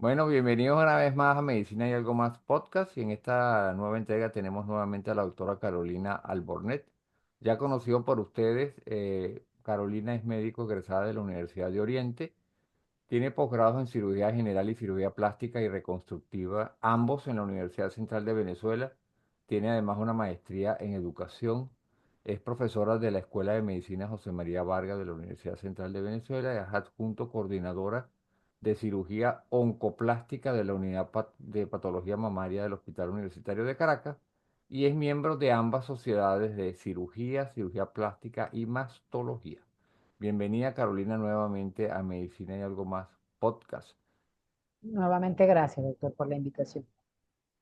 Bueno, bienvenidos una vez más a Medicina y Algo Más Podcast y en esta nueva entrega tenemos nuevamente a la doctora Carolina Albornet. Ya conocido por ustedes, Carolina es médico egresada de la Universidad de Oriente, tiene posgrados en cirugía general y cirugía plástica y reconstructiva, ambos en la Universidad Central de Venezuela. Tiene además una maestría en educación. Es profesora de la Escuela de Medicina José María Vargas de la Universidad Central de Venezuela y es adjunto coordinadora de cirugía oncoplástica de la Unidad de Patología Mamaria del Hospital Universitario de Caracas y es miembro de ambas sociedades de cirugía, cirugía plástica y mastología. Bienvenida Carolina nuevamente a Medicina y Algo Más Podcast. Nuevamente, gracias, doctor, por la invitación.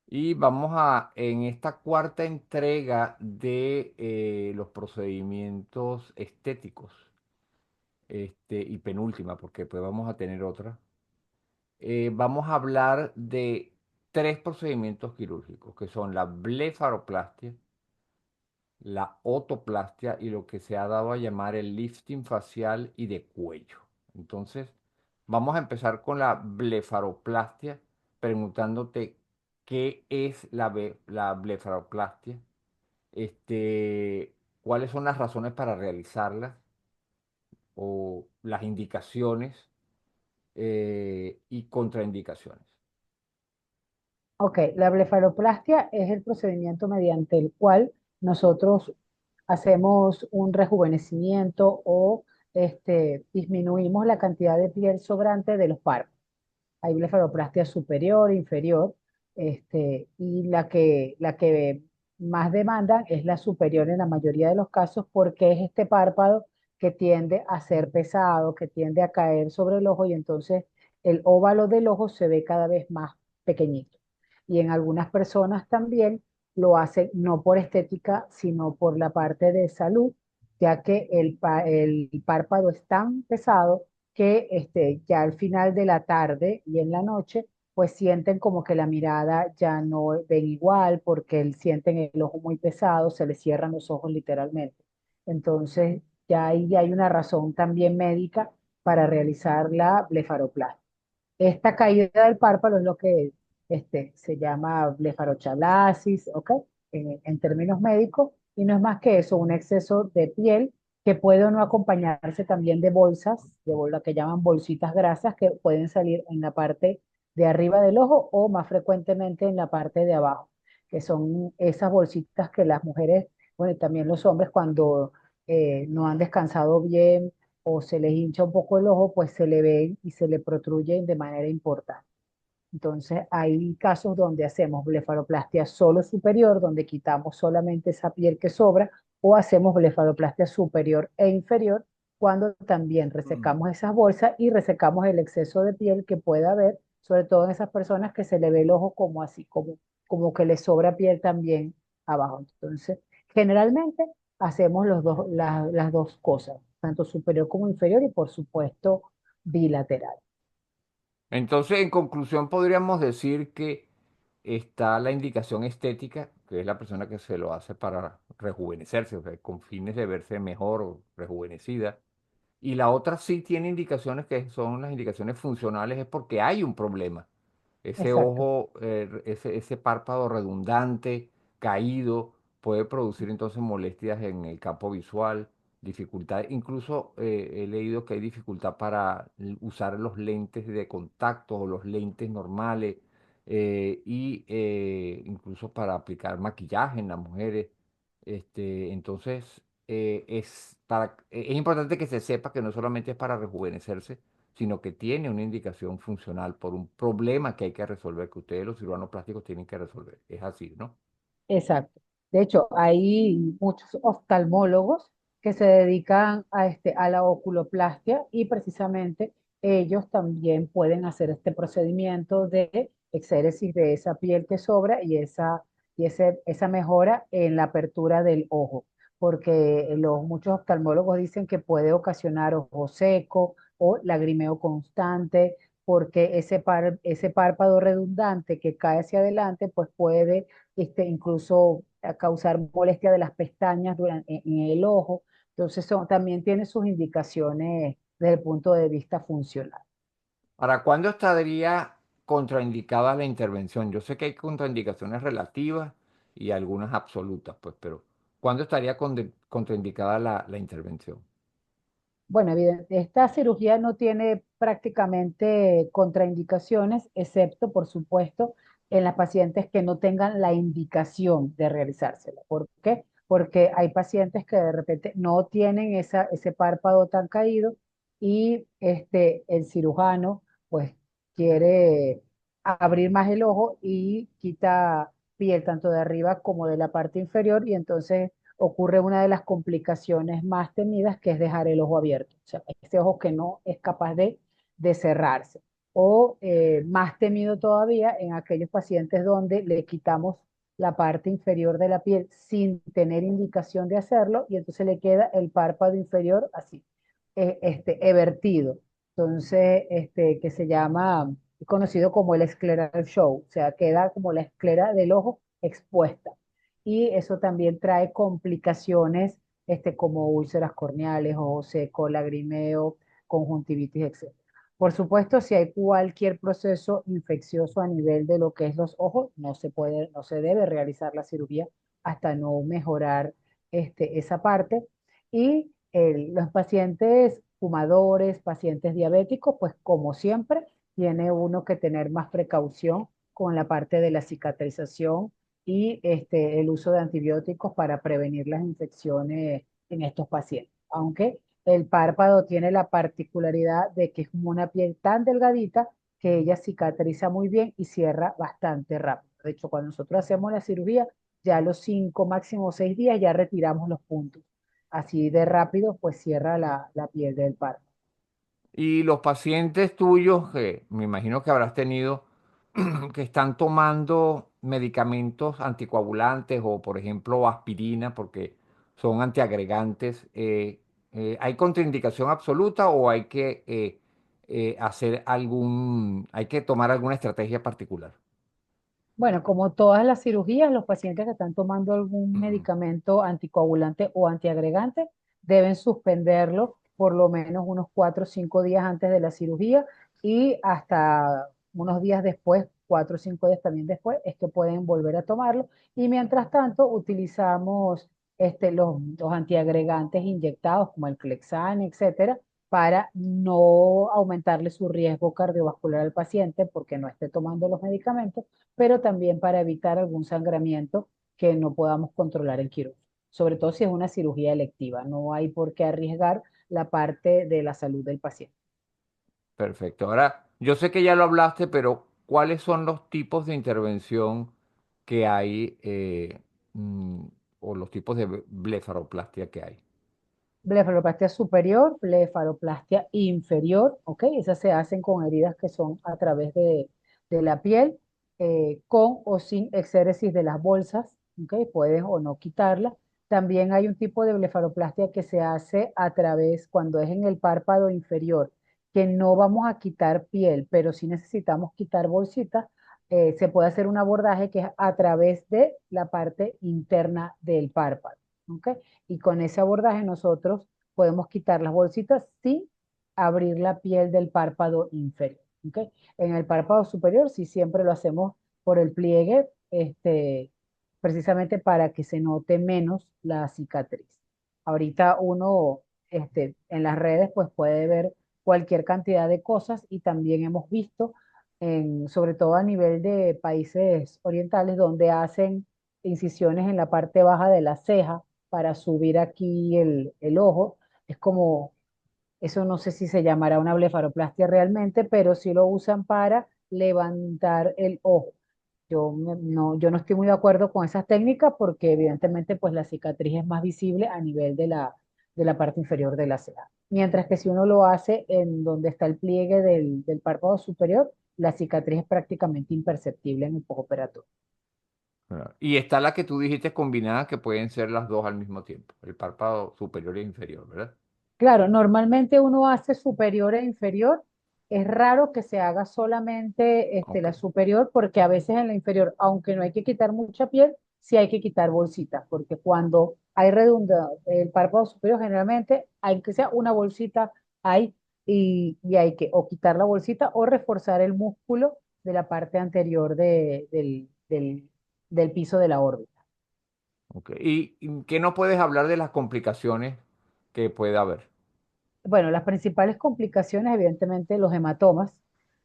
Y vamos en esta cuarta entrega de los procedimientos estéticos, y penúltima, porque pues vamos a tener otra. Vamos a hablar de tres procedimientos quirúrgicos, que son la blefaroplastia, la otoplastia y lo que se ha dado a llamar el lifting facial y de cuello. Entonces, vamos a empezar con la blefaroplastia, preguntándote qué es la blefaroplastia, cuáles son las razones para realizarla o las indicaciones y contraindicaciones. Ok, la blefaroplastia es el procedimiento mediante el cual nosotros hacemos un rejuvenecimiento o disminuimos la cantidad de piel sobrante de los párpados. Hay blefaroplastia superior, inferior, y la que más demandan es la superior en la mayoría de los casos porque es este párpado que tiende a ser pesado, que tiende a caer sobre el ojo y entonces el óvalo del ojo se ve cada vez más pequeñito. Y en algunas personas también lo hacen no por estética, sino por la parte de salud, ya que el párpado es tan pesado que ya al final de la tarde y en la noche, pues sienten como que la mirada ya no ven igual porque sienten el ojo muy pesado, se les cierran los ojos literalmente. Entonces, ya ahí hay una razón también médica para realizar la blefaroplastia. Esta caída del párpado es lo que se llama blefarochalasis, ¿ok? En términos médicos, y no es más que eso, un exceso de piel que puede o no acompañarse también de bolsas, lo que llaman bolsitas grasas, que pueden salir en la parte de arriba del ojo o más frecuentemente en la parte de abajo, que son esas bolsitas que las mujeres, bueno, y también los hombres cuando no han descansado bien o se les hincha un poco el ojo, pues se le ven y se le protruyen de manera importante. Entonces, hay casos donde hacemos blefaroplastia solo superior, donde quitamos solamente esa piel que sobra, o hacemos blefaroplastia superior e inferior, cuando también Mm. resecamos esas bolsas y resecamos el exceso de piel que pueda haber, sobre todo en esas personas que se le ve el ojo como así, como que le sobra piel también abajo. Entonces, generalmente hacemos las dos cosas, tanto superior como inferior y por supuesto bilateral. Entonces, en conclusión, podríamos decir que está la indicación estética, que es la persona que se lo hace para rejuvenecerse, o sea, con fines de verse mejor o rejuvenecida. Y la otra sí tiene indicaciones que son las indicaciones funcionales, es porque hay un problema. Ese Exacto. ojo, ese párpado redundante, caído, puede producir entonces molestias en el campo visual, dificultad. Incluso he leído que hay dificultad para usar los lentes de contacto o los lentes normales y incluso para aplicar maquillaje en las mujeres. Entonces, es importante que se sepa que no solamente es para rejuvenecerse, sino que tiene una indicación funcional por un problema que hay que resolver, que ustedes los cirujanos plásticos tienen que resolver. Es así, ¿no? Exacto. De hecho, hay muchos oftalmólogos que se dedican a la oculoplastia y precisamente ellos también pueden hacer este procedimiento de exéresis de esa piel que sobra esa mejora en la apertura del ojo, porque muchos oftalmólogos dicen que puede ocasionar ojo seco o lagrimeo constante, porque ese párpado redundante que cae hacia adelante, pues puede incluso a causar molestia de las pestañas en el ojo. Entonces, también tiene sus indicaciones desde el punto de vista funcional. ¿Para cuándo estaría contraindicada la intervención? Yo sé que hay contraindicaciones relativas y algunas absolutas, pues, pero ¿cuándo estaría contraindicada la intervención? Bueno, esta cirugía no tiene prácticamente contraindicaciones, excepto, por supuesto, en las pacientes que no tengan la indicación de realizársela. ¿Por qué? Porque hay pacientes que de repente no tienen ese párpado tan caído y el cirujano pues quiere abrir más el ojo y quita piel tanto de arriba como de la parte inferior y entonces ocurre una de las complicaciones más temidas, que es dejar el ojo abierto, o sea, ese ojo que no es capaz de cerrarse. O más temido todavía en aquellos pacientes donde le quitamos la parte inferior de la piel sin tener indicación de hacerlo y entonces le queda el párpado inferior así, evertido. Entonces, que se llama, es conocido como el scleral show, o sea, queda como la esclera del ojo expuesta y eso también trae complicaciones como úlceras corneales, ojo seco, lagrimeo, conjuntivitis, etc. Por supuesto, si hay cualquier proceso infeccioso a nivel de lo que es los ojos, no se debe realizar la cirugía hasta no mejorar esa parte. Y los pacientes fumadores, pacientes diabéticos, pues como siempre, tiene uno que tener más precaución con la parte de la cicatrización y el uso de antibióticos para prevenir las infecciones en estos pacientes. Aunque el párpado tiene la particularidad de que es como una piel tan delgadita que ella cicatriza muy bien y cierra bastante rápido. De hecho, cuando nosotros hacemos la cirugía, ya a los 5, máximo 6 días ya retiramos los puntos. Así de rápido, pues cierra la piel del párpado. Y los pacientes tuyos, que me imagino que habrás tenido, que están tomando medicamentos anticoagulantes o, por ejemplo, aspirina, porque son antiagregantes, ¿hay contraindicación absoluta o hay que hay que tomar alguna estrategia particular? Bueno, como todas las cirugías, los pacientes que están tomando algún medicamento anticoagulante o antiagregante deben suspenderlo por lo menos unos 4 o 5 días antes de la cirugía y hasta unos días después, 4 o 5 días también después, es que pueden volver a tomarlo. Y mientras tanto, utilizamos los antiagregantes inyectados como el Clexane, etcétera, para no aumentarle su riesgo cardiovascular al paciente porque no esté tomando los medicamentos, pero también para evitar algún sangramiento que no podamos controlar en quirófano, sobre todo si es una cirugía electiva. No hay por qué arriesgar la parte de la salud del paciente. Perfecto. Ahora, yo sé que ya lo hablaste, pero ¿cuáles son los tipos de intervención que hay mm, o los tipos de blefaroplastia que hay? Blefaroplastia superior, blefaroplastia inferior, ¿ok? Esas se hacen con heridas que son a través de la piel, con o sin exéresis de las bolsas, ¿ok? Puedes o no quitarla. También hay un tipo de blefaroplastia que se hace a través, cuando es en el párpado inferior, que no vamos a quitar piel, pero sí necesitamos quitar bolsitas. Se puede hacer un abordaje que es a través de la parte interna del párpado, ¿ok? Y con ese abordaje nosotros podemos quitar las bolsitas sin abrir la piel del párpado inferior. ¿Ok? En el párpado superior sí siempre lo hacemos por el pliegue, precisamente para que se note menos la cicatriz. Ahorita uno en las redes pues puede ver cualquier cantidad de cosas y también hemos visto, sobre todo a nivel de países orientales, donde hacen incisiones en la parte baja de la ceja para subir aquí el ojo. Es como, eso no sé si se llamará una blefaroplastia realmente, pero sí lo usan para levantar el ojo. Yo no estoy muy de acuerdo con esas técnicas porque evidentemente pues la cicatriz es más visible a nivel de la parte inferior de la ceja. Mientras que si uno lo hace en donde está el pliegue del párpado superior, la cicatriz es prácticamente imperceptible en el postoperatorio. Ah, y está la que tú dijiste combinada, que pueden ser las dos al mismo tiempo, el párpado superior e inferior, ¿verdad? Claro, normalmente uno hace superior e inferior. Es raro que se haga solamente Ok. la superior porque a veces en la inferior, aunque no hay que quitar mucha piel, sí hay que quitar bolsitas, porque cuando hay redundante el párpado superior, generalmente hay que sea una bolsita hay y hay que o quitar la bolsita o reforzar el músculo de la parte anterior del piso de la órbita. Ok. ¿Y qué no puedes hablar de las complicaciones que puede haber? Bueno, las principales complicaciones, evidentemente, los hematomas.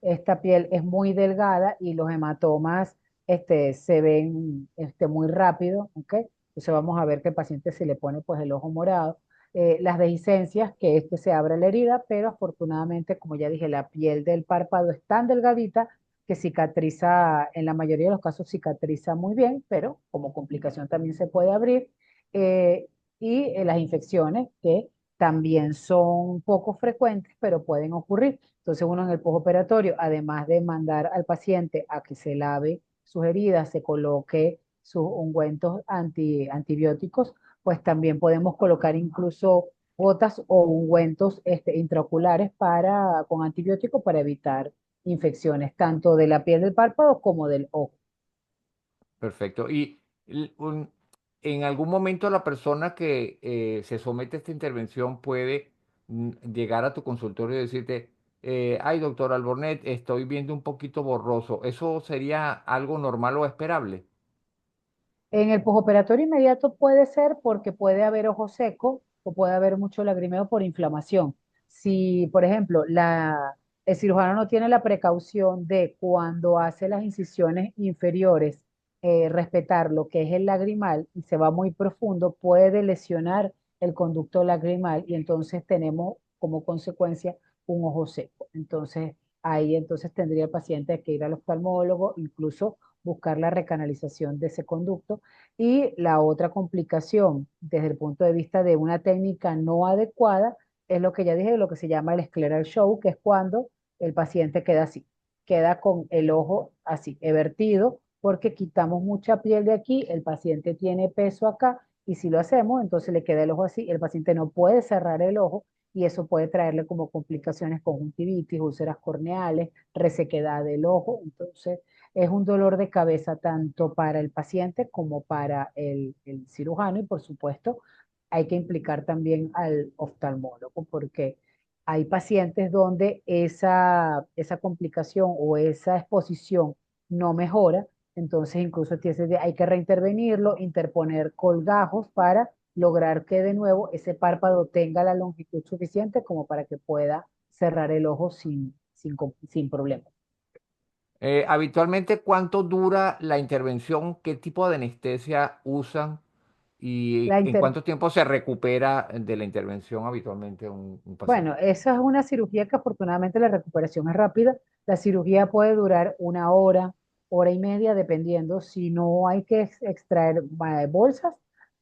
Esta piel es muy delgada y los hematomas se ven muy rápido, ¿ok? Entonces vamos a ver que el paciente se le pone pues el ojo morado. Las dehiscencias, que es que se abre la herida, pero afortunadamente, como ya dije, la piel del párpado es tan delgadita que cicatriza, en la mayoría de los casos cicatriza muy bien, pero como complicación también se puede abrir. Eh, las infecciones que también son poco frecuentes, pero pueden ocurrir. Entonces uno en el postoperatorio, además de mandar al paciente a que se lave sus heridas, se coloque sus ungüentos antibióticos, pues también podemos colocar incluso gotas o ungüentos intraoculares con antibióticos para evitar infecciones, tanto de la piel del párpado como del ojo. Perfecto. En algún momento la persona que se somete a esta intervención puede llegar a tu consultorio y decirte, ay, doctor Albornet, estoy viendo un poquito borroso. ¿Eso sería algo normal o esperable? En el posoperatorio inmediato puede ser porque puede haber ojo seco o puede haber mucho lagrimeo por inflamación. Si, por ejemplo, el cirujano no tiene la precaución de cuando hace las incisiones inferiores, respetar lo que es el lagrimal y se va muy profundo, puede lesionar el conducto lagrimal y entonces tenemos como consecuencia un ojo seco. Entonces, ahí entonces tendría el paciente que ir al oftalmólogo, incluso buscar la recanalización de ese conducto. Y la otra complicación desde el punto de vista de una técnica no adecuada es lo que ya dije, lo que se llama el scleral show, que es cuando el paciente queda así, queda con el ojo así, evertido, porque quitamos mucha piel de aquí, el paciente tiene peso acá, y si lo hacemos, entonces le queda el ojo así, el paciente no puede cerrar el ojo, y eso puede traerle como complicaciones conjuntivitis, úlceras corneales, resequedad del ojo, entonces es un dolor de cabeza tanto para el paciente como para el cirujano y por supuesto hay que implicar también al oftalmólogo porque hay pacientes donde esa complicación o esa exposición no mejora, entonces incluso hay que reintervenirlo, interponer colgajos para lograr que de nuevo ese párpado tenga la longitud suficiente como para que pueda cerrar el ojo sin problema. Habitualmente, ¿cuánto dura la intervención? ¿Qué tipo de anestesia usan? ¿Y La en inter- cuánto tiempo se recupera de la intervención habitualmente un Bueno, paciente? esa es una cirugía que afortunadamente la recuperación es rápida. La cirugía puede durar una hora, hora y media, dependiendo si no hay que extraer bolsas,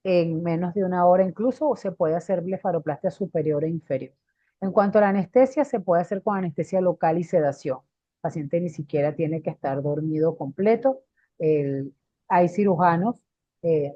en menos de una hora incluso, o se puede hacer blefaroplastia superior e inferior. En cuanto a la anestesia, se puede hacer con anestesia local y sedación. El paciente ni siquiera tiene que estar dormido completo. El- Hay cirujanos,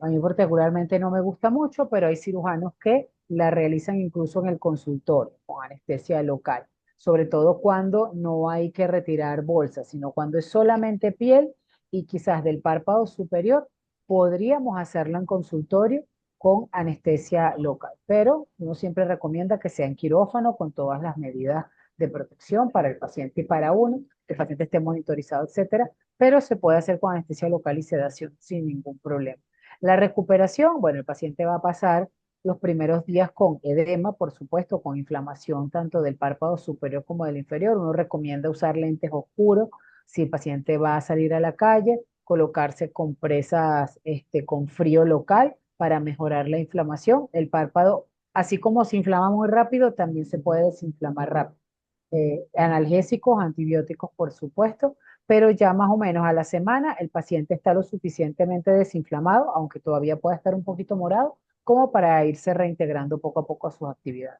a mí particularmente no me gusta mucho, pero hay cirujanos que la realizan incluso en el consultorio con anestesia local, sobre todo cuando no hay que retirar bolsas, sino cuando es solamente piel y quizás del párpado superior, podríamos hacerlo en consultorio con anestesia local, pero uno siempre recomienda que sea en quirófano con todas las medidas de protección para el paciente y para uno, que el paciente esté monitorizado, etcétera, pero se puede hacer con anestesia local y sedación sin ningún problema. La recuperación, bueno, el paciente va a pasar los primeros días con edema, por supuesto, con inflamación tanto del párpado superior como del inferior. Uno recomienda usar lentes oscuros si el paciente va a salir a la calle, colocarse compresas con frío local para mejorar la inflamación. El párpado, así como se inflama muy rápido, también se puede desinflamar rápido. Analgésicos, antibióticos, por supuesto, pero ya más o menos a la semana el paciente está lo suficientemente desinflamado, aunque todavía pueda estar un poquito morado, como para irse reintegrando poco a poco a sus actividades.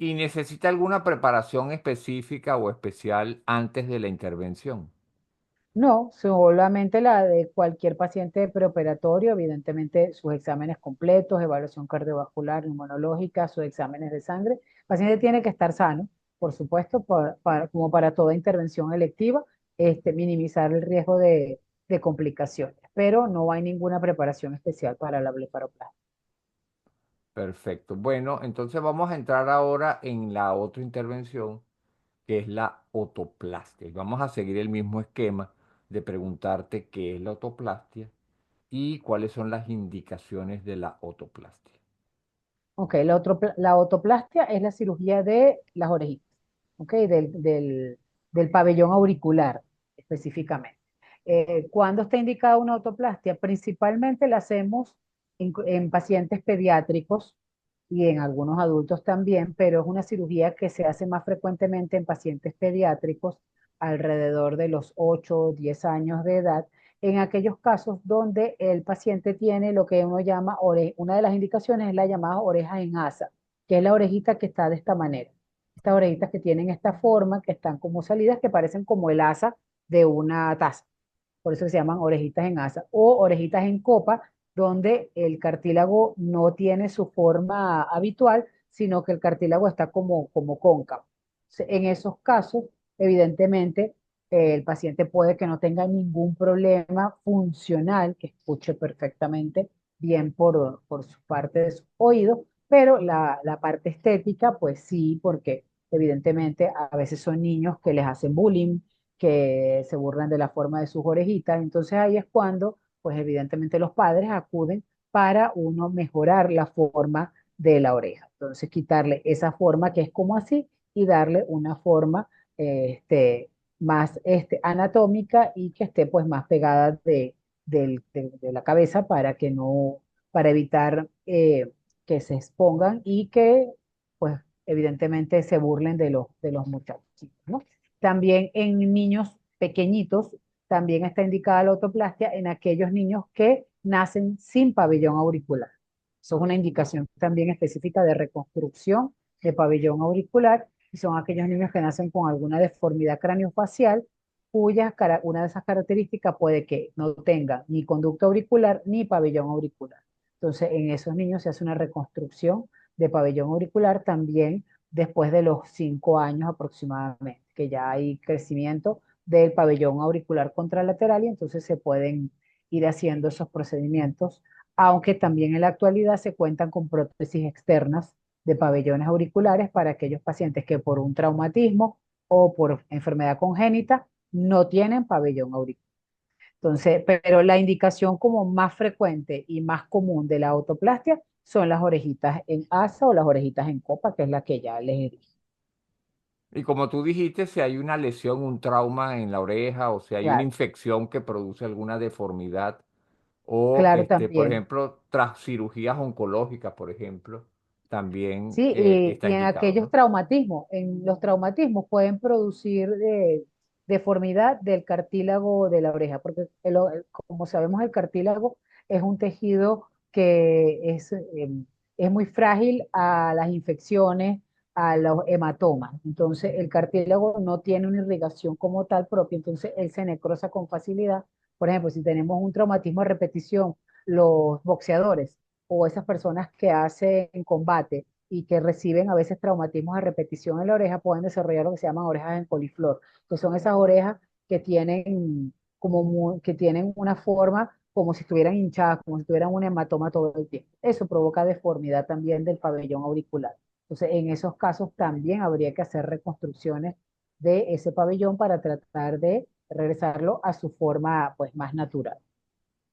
¿Y necesita alguna preparación específica o especial antes de la intervención? No, solamente la de cualquier paciente preoperatorio, evidentemente sus exámenes completos, evaluación cardiovascular, inmunológica, sus exámenes de sangre. El paciente tiene que estar sano, por supuesto, como para toda intervención electiva, minimizar el riesgo de complicaciones, pero no hay ninguna preparación especial para la blefaroplastia. Perfecto. Bueno, entonces vamos a entrar ahora en la otra intervención, que es la otoplastia. Y vamos a seguir el mismo esquema de preguntarte qué es la otoplastia y cuáles son las indicaciones de la otoplastia. Ok, la otoplastia es la cirugía de las orejitas, ok, del pabellón auricular específicamente. ¿Cuándo está indicada una otoplastia? Principalmente la hacemos en pacientes pediátricos y en algunos adultos también, pero es una cirugía que se hace más frecuentemente en pacientes pediátricos alrededor de los 8 o 10 años de edad, en aquellos casos donde el paciente tiene lo que uno llama, una de las indicaciones es la llamada oreja en asa, que es la orejita que está de esta manera. Estas orejitas que tienen esta forma, que están como salidas, que parecen como el asa de una taza. Por eso se llaman orejitas en asa o orejitas en copa, donde el cartílago no tiene su forma habitual, sino que el cartílago está como cóncavo. En esos casos, evidentemente, el paciente puede que no tenga ningún problema funcional, que escuche perfectamente bien por su parte de su oído, pero la parte estética, pues sí, porque evidentemente a veces son niños que les hacen bullying, que se burlan de la forma de sus orejitas. Entonces ahí es cuando, pues evidentemente los padres acuden para uno mejorar la forma de la oreja. Entonces quitarle esa forma que es como así y darle una forma más anatómica y que esté pues más pegada de la cabeza para que no, para evitar que se expongan y que pues evidentemente se burlen de los muchachos, ¿no? También en niños pequeñitos, también está indicada la otoplastia en aquellos niños que nacen sin pabellón auricular. Eso es una indicación también específica de reconstrucción de pabellón auricular y son aquellos niños que nacen con alguna deformidad craniofacial una de esas características puede que no tenga ni conducto auricular ni pabellón auricular. Entonces, en esos niños se hace una reconstrucción de pabellón auricular también después de los 5 años aproximadamente, que ya hay crecimiento del pabellón auricular contralateral y entonces se pueden ir haciendo esos procedimientos, aunque también en la actualidad se cuentan con prótesis externas de pabellones auriculares para aquellos pacientes que por un traumatismo o por enfermedad congénita no tienen pabellón auricular. Entonces, pero la indicación como más frecuente y más común de la autoplastia son las orejitas en asa o las orejitas en copa, que es la que ya les dije. Y como tú dijiste, si hay una lesión, un trauma en la oreja o si hay una Claro, infección que produce alguna deformidad o, claro por también. ejemplo, tras cirugías oncológicas, por ejemplo, también Sí, está y en indicado, aquellos ¿no? traumatismos, en los traumatismos pueden producir deformidad del cartílago de la oreja, porque como sabemos el cartílago es un tejido que es muy frágil a las infecciones, a los hematomas. Entonces el cartílago no tiene una irrigación como tal propia, entonces él se necrosa con facilidad. Por ejemplo, si tenemos un traumatismo a repetición, los boxeadores o esas personas que hacen combate y que reciben a veces traumatismos a repetición en la oreja, pueden desarrollar lo que se llaman orejas en coliflor, que son esas orejas que tienen que tienen una forma como si estuvieran hinchadas, como si tuvieran un hematoma todo el tiempo. Eso provoca deformidad también del pabellón auricular. Entonces, en esos casos también habría que hacer reconstrucciones de ese pabellón para tratar de regresarlo a su forma pues más natural.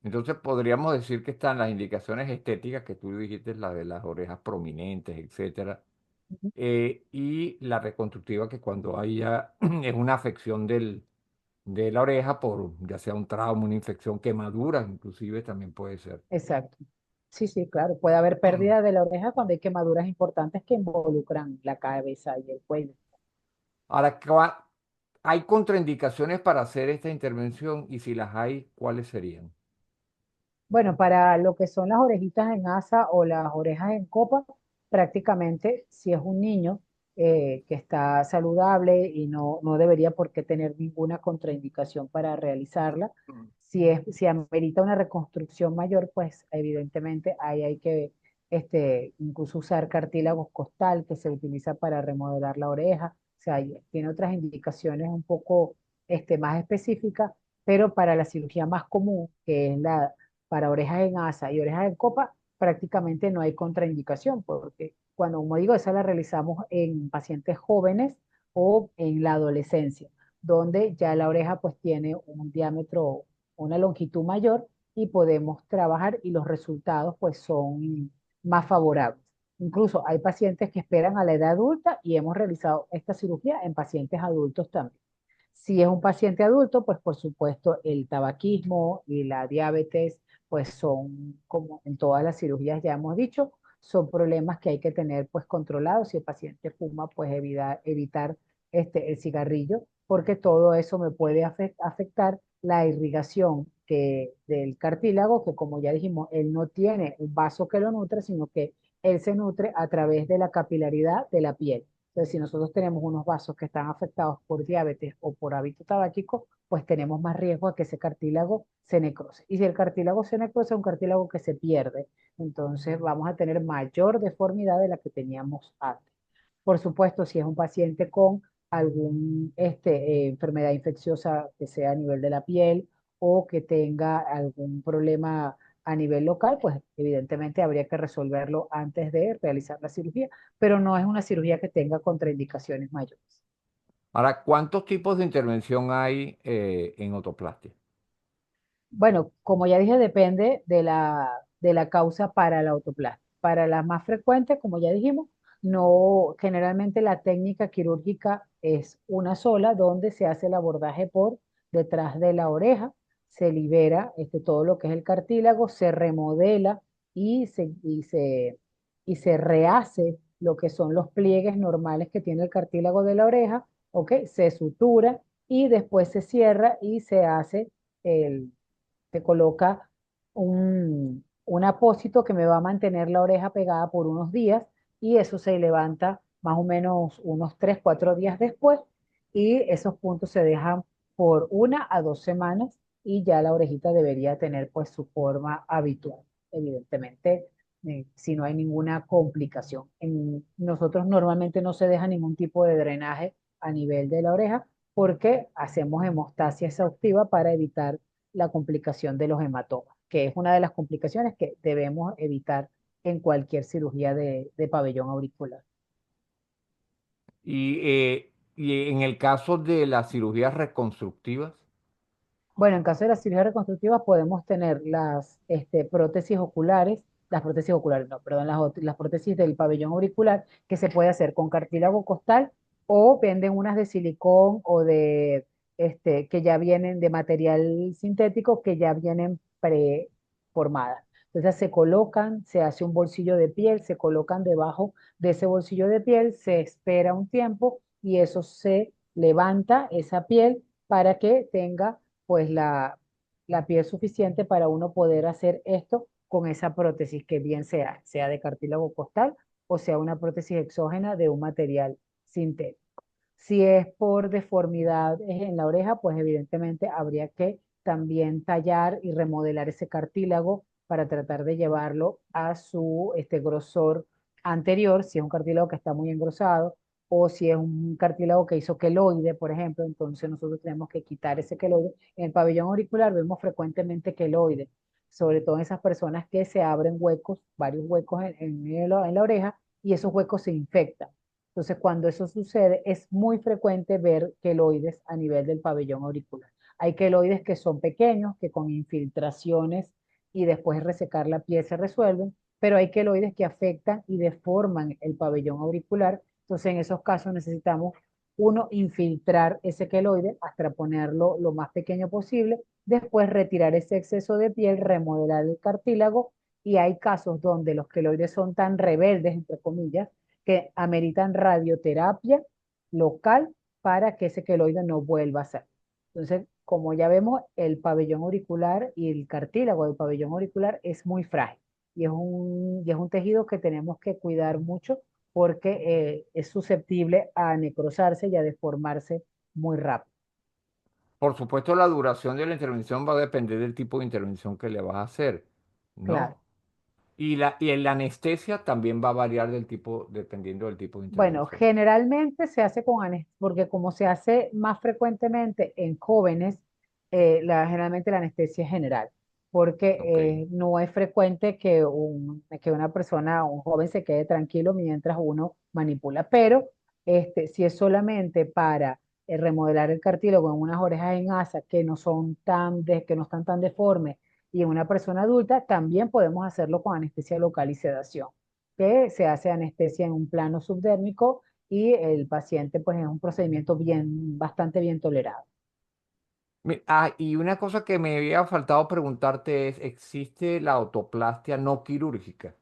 Entonces podríamos decir que están las indicaciones estéticas que tú dijiste, la de las orejas prominentes, etcétera, y la reconstructiva que cuando haya es una afección de la oreja por ya sea un trauma, una infección, quemadura, inclusive también puede ser. Exacto. Sí, sí, claro. Puede haber pérdida de la oreja cuando hay quemaduras importantes que involucran la cabeza y el cuello. Ahora, ¿hay contraindicaciones para hacer esta intervención? Y si las hay, ¿cuáles serían? Bueno, para lo que son las orejitas en asa o las orejas en copa, prácticamente si es un niño que está saludable y no debería por qué tener ninguna contraindicación para realizarla, si amerita una reconstrucción mayor, pues evidentemente ahí hay que incluso usar cartílagos costal que se utiliza para remodelar la oreja. O sea, tiene otras indicaciones un poco más específicas, pero para la cirugía más común, que es la para orejas en asa y orejas en copa, prácticamente no hay contraindicación, porque cuando, como digo, esa la realizamos en pacientes jóvenes o en la adolescencia, donde ya la oreja pues tiene un diámetro, una longitud mayor y podemos trabajar y los resultados pues son más favorables. Incluso hay pacientes que esperan a la edad adulta y hemos realizado esta cirugía en pacientes adultos también. Si es un paciente adulto, pues por supuesto el tabaquismo y la diabetes, pues son, como en todas las cirugías ya hemos dicho, son problemas que hay que tener pues controlados. Si el paciente fuma, pues evitar el cigarrillo, porque todo eso me puede afectar la irrigación del cartílago, que como ya dijimos, él no tiene un vaso que lo nutre, sino que él se nutre a través de la capilaridad de la piel. Entonces, si nosotros tenemos unos vasos que están afectados por diabetes o por hábito tabáquico, pues tenemos más riesgo a que ese cartílago se necrose. Y si el cartílago se necrosa, es un cartílago que se pierde. Entonces, vamos a tener mayor deformidad de la que teníamos antes. Por supuesto, si es un paciente con alguna enfermedad infecciosa que sea a nivel de la piel o que tenga algún problema a nivel local, pues evidentemente habría que resolverlo antes de realizar la cirugía, pero no es una cirugía que tenga contraindicaciones mayores. Ahora, ¿cuántos tipos de intervención hay en otoplastia? Bueno, como ya dije, depende de la causa para la autoplastia. Para las más frecuentes, como ya dijimos, no, generalmente la técnica quirúrgica es una sola, donde se hace el abordaje por detrás de la oreja, se libera todo lo que es el cartílago, se remodela y se rehace lo que son los pliegues normales que tiene el cartílago de la oreja, ¿ok? Se sutura y después se cierra y se hace el te coloca un apósito que me va a mantener la oreja pegada por unos días y eso se levanta más o menos unos 3 4 días después y esos puntos se dejan por 1 a 2 semanas y ya la orejita debería tener pues su forma habitual. Evidentemente, si no hay ninguna complicación. Nosotros normalmente no se deja ningún tipo de drenaje a nivel de la oreja porque hacemos hemostasia exhaustiva para evitar la complicación de los hematomas, que es una de las complicaciones que debemos evitar en cualquier cirugía de pabellón auricular. Y en el caso de las cirugías reconstructivas, Bueno, en caso de la cirugía reconstructiva podemos tener las prótesis oculares, las prótesis oculares, no, perdón, las prótesis del pabellón auricular que se puede hacer con cartílago costal o venden unas de silicón o que ya vienen de material sintético que ya vienen preformadas. Entonces se colocan, se hace un bolsillo de piel, se colocan debajo de ese bolsillo de piel, se espera un tiempo y eso se levanta esa piel para que tenga pues la piel suficiente para uno poder hacer esto con esa prótesis que bien sea de cartílago costal o sea una prótesis exógena de un material sintético. Si es por deformidades en la oreja, pues evidentemente habría que también tallar y remodelar ese cartílago para tratar de llevarlo a su grosor anterior, si es un cartílago que está muy engrosado, o si es un cartílago que hizo queloide, por ejemplo, entonces nosotros tenemos que quitar ese queloide. En el pabellón auricular vemos frecuentemente queloide, sobre todo en esas personas que se abren huecos, varios huecos en la oreja, y esos huecos se infectan. Entonces, cuando eso sucede, es muy frecuente ver queloides a nivel del pabellón auricular. Hay queloides que son pequeños, que con infiltraciones y después de resecar la piel se resuelven, pero hay queloides que afectan y deforman el pabellón auricular. Entonces, en esos casos necesitamos, uno, infiltrar ese queloide hasta ponerlo lo más pequeño posible, después retirar ese exceso de piel, remodelar el cartílago, y hay casos donde los queloides son tan rebeldes, entre comillas, que ameritan radioterapia local para que ese queloide no vuelva a ser. Entonces, como ya vemos, el pabellón auricular y el cartílago del pabellón auricular es muy frágil y es un tejido que tenemos que cuidar mucho porque es susceptible a necrosarse y a deformarse muy rápido. por supuesto, la duración de la intervención va a depender del tipo de intervención que le vas a hacer, ¿no? Claro. Y la anestesia también va a variar del tipo, dependiendo del tipo de Bueno, intervención. generalmente se hace con anestesia, porque como se hace más frecuentemente en jóvenes, generalmente la anestesia es general, porque Ok. no es frecuente que una persona, un joven se quede tranquilo mientras uno manipula, pero Si es solamente para remodelar el cartílago en unas orejas en asa que no están tan deformes y en una persona adulta, también podemos hacerlo con anestesia local y sedación, que se hace anestesia en un plano subdérmico y el paciente pues es un procedimiento bastante bien tolerado. Y una cosa que me había faltado preguntarte es, ¿existe la autoplastia no quirúrgica?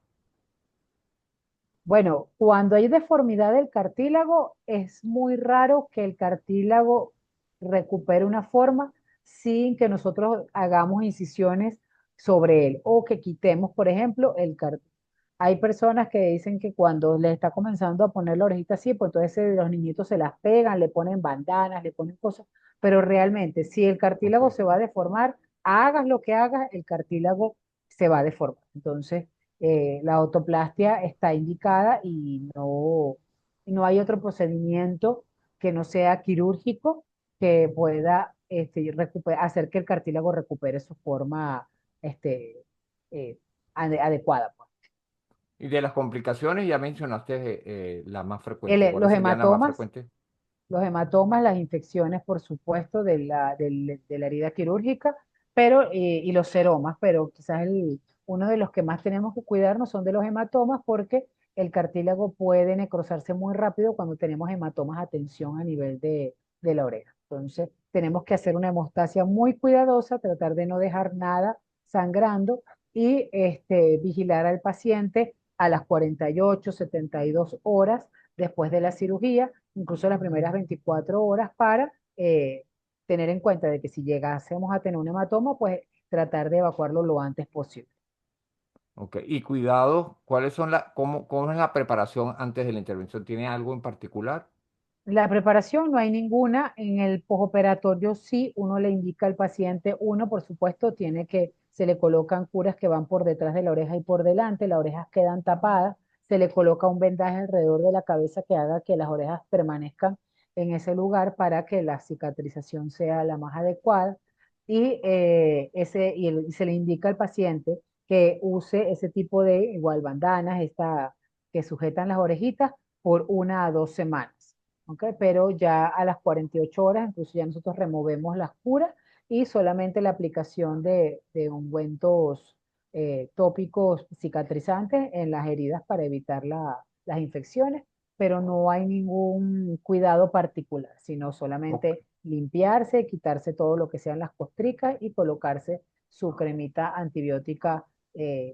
Bueno, cuando hay deformidad del cartílago, es muy raro que el cartílago recupere una forma sin que nosotros hagamos incisiones sobre él o que quitemos, por ejemplo, el cartílago. Hay personas que dicen que cuando les está comenzando a poner la orejita así, pues entonces los niñitos se las pegan, le ponen bandanas, le ponen cosas, pero realmente si el cartílago Ok. se va a deformar, hagas lo que hagas, el cartílago se va a deformar. Entonces, la autoplastia está indicada y no hay otro procedimiento que no sea quirúrgico que pueda hacer que el cartílago recupere su forma este, eh, adecuada, pues. Y de las complicaciones ya mencionaste la más frecuente. ¿Cuáles Los serían las más hematomas, frecuentes? los hematomas, las infecciones, por supuesto, de la herida quirúrgica, pero, y los seromas, pero quizás uno de los que más tenemos que cuidarnos son de los hematomas porque el cartílago puede necrosarse muy rápido cuando tenemos hematomas a tensión a nivel de la oreja. Entonces, tenemos que hacer una hemostasia muy cuidadosa, tratar de no dejar nada sangrando y vigilar al paciente a las 48, 72 horas después de la cirugía, incluso las primeras 24 horas para tener en cuenta de que si llegásemos a tener un hematoma, pues tratar de evacuarlo lo antes posible. Ok. Y cuidado, ¿cuáles son cómo es la preparación antes de la intervención? ¿Tiene algo en particular? La preparación no hay ninguna. En el posoperatorio sí, uno le indica al paciente, uno por supuesto se le colocan curas que van por detrás de la oreja y por delante, las orejas quedan tapadas, se le coloca un vendaje alrededor de la cabeza que haga que las orejas permanezcan en ese lugar para que la cicatrización sea la más adecuada y se le indica al paciente que use ese tipo de igual bandanas, que sujetan las orejitas por 1 a 2 semanas. ¿Ok? Pero ya a las 48 horas, incluso ya nosotros removemos las curas y solamente la aplicación de ungüentos tópicos cicatrizantes en las heridas para evitar las infecciones, pero no hay ningún cuidado particular, sino Ok. solamente limpiarse, quitarse todo lo que sean las costricas y colocarse su cremita antibiótica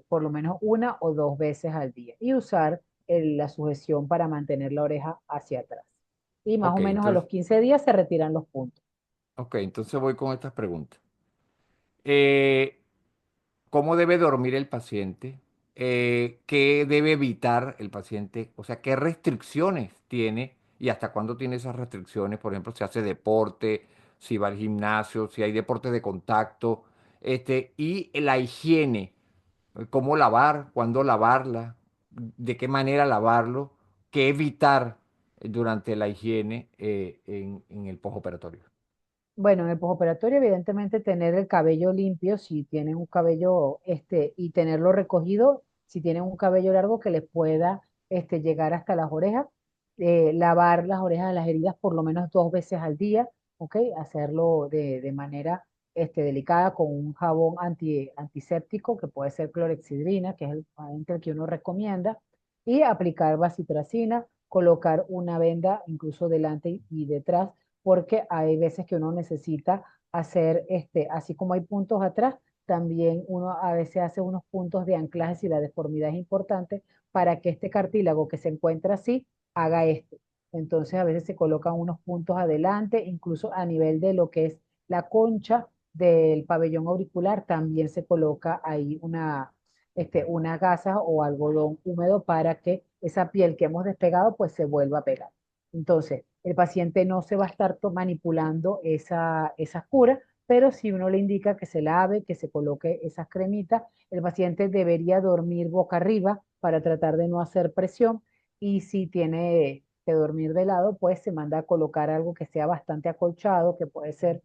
por lo menos 1 o 2 veces al día y usar la sujeción para mantener la oreja hacia atrás y más Ok, o menos a los entonces, 15 días se retiran los puntos. entonces voy con estas preguntas. Eh, ¿Cómo debe dormir el paciente? ¿Qué debe evitar el paciente? O sea, ¿qué restricciones tiene y hasta cuándo tiene esas restricciones? Por ejemplo, si hace deporte, si va al gimnasio, si hay deporte de contacto, y la higiene, cómo lavar, cuándo lavarla, de qué manera lavarlo, qué evitar durante la higiene en el postoperatorio. Bueno, en el posoperatorio, evidentemente, tener el cabello limpio, si tienen un cabello, y tenerlo recogido, si tienen un cabello largo que les pueda, llegar hasta las orejas, lavar las orejas de las heridas por lo menos 2 veces al día, ¿ok? Hacerlo de manera, delicada con un jabón antiséptico, que puede ser clorexidrina, que es el que uno recomienda, y aplicar bacitracina, colocar una venda incluso delante y detrás porque hay veces que uno necesita hacer, así como hay puntos atrás, también uno a veces hace unos puntos de anclaje si la deformidad es importante para que este cartílago que se encuentra así haga esto. Entonces a veces se colocan unos puntos adelante, incluso a nivel de lo que es la concha del pabellón auricular, también se coloca ahí una gasa o algodón húmedo para que esa piel que hemos despegado pues se vuelva a pegar. Entonces, el paciente no se va a estar manipulando esa cura, pero si uno le indica que se lave, que se coloque esas cremitas, el paciente debería dormir boca arriba para tratar de no hacer presión y si tiene que dormir de lado, pues se manda a colocar algo que sea bastante acolchado, que puede ser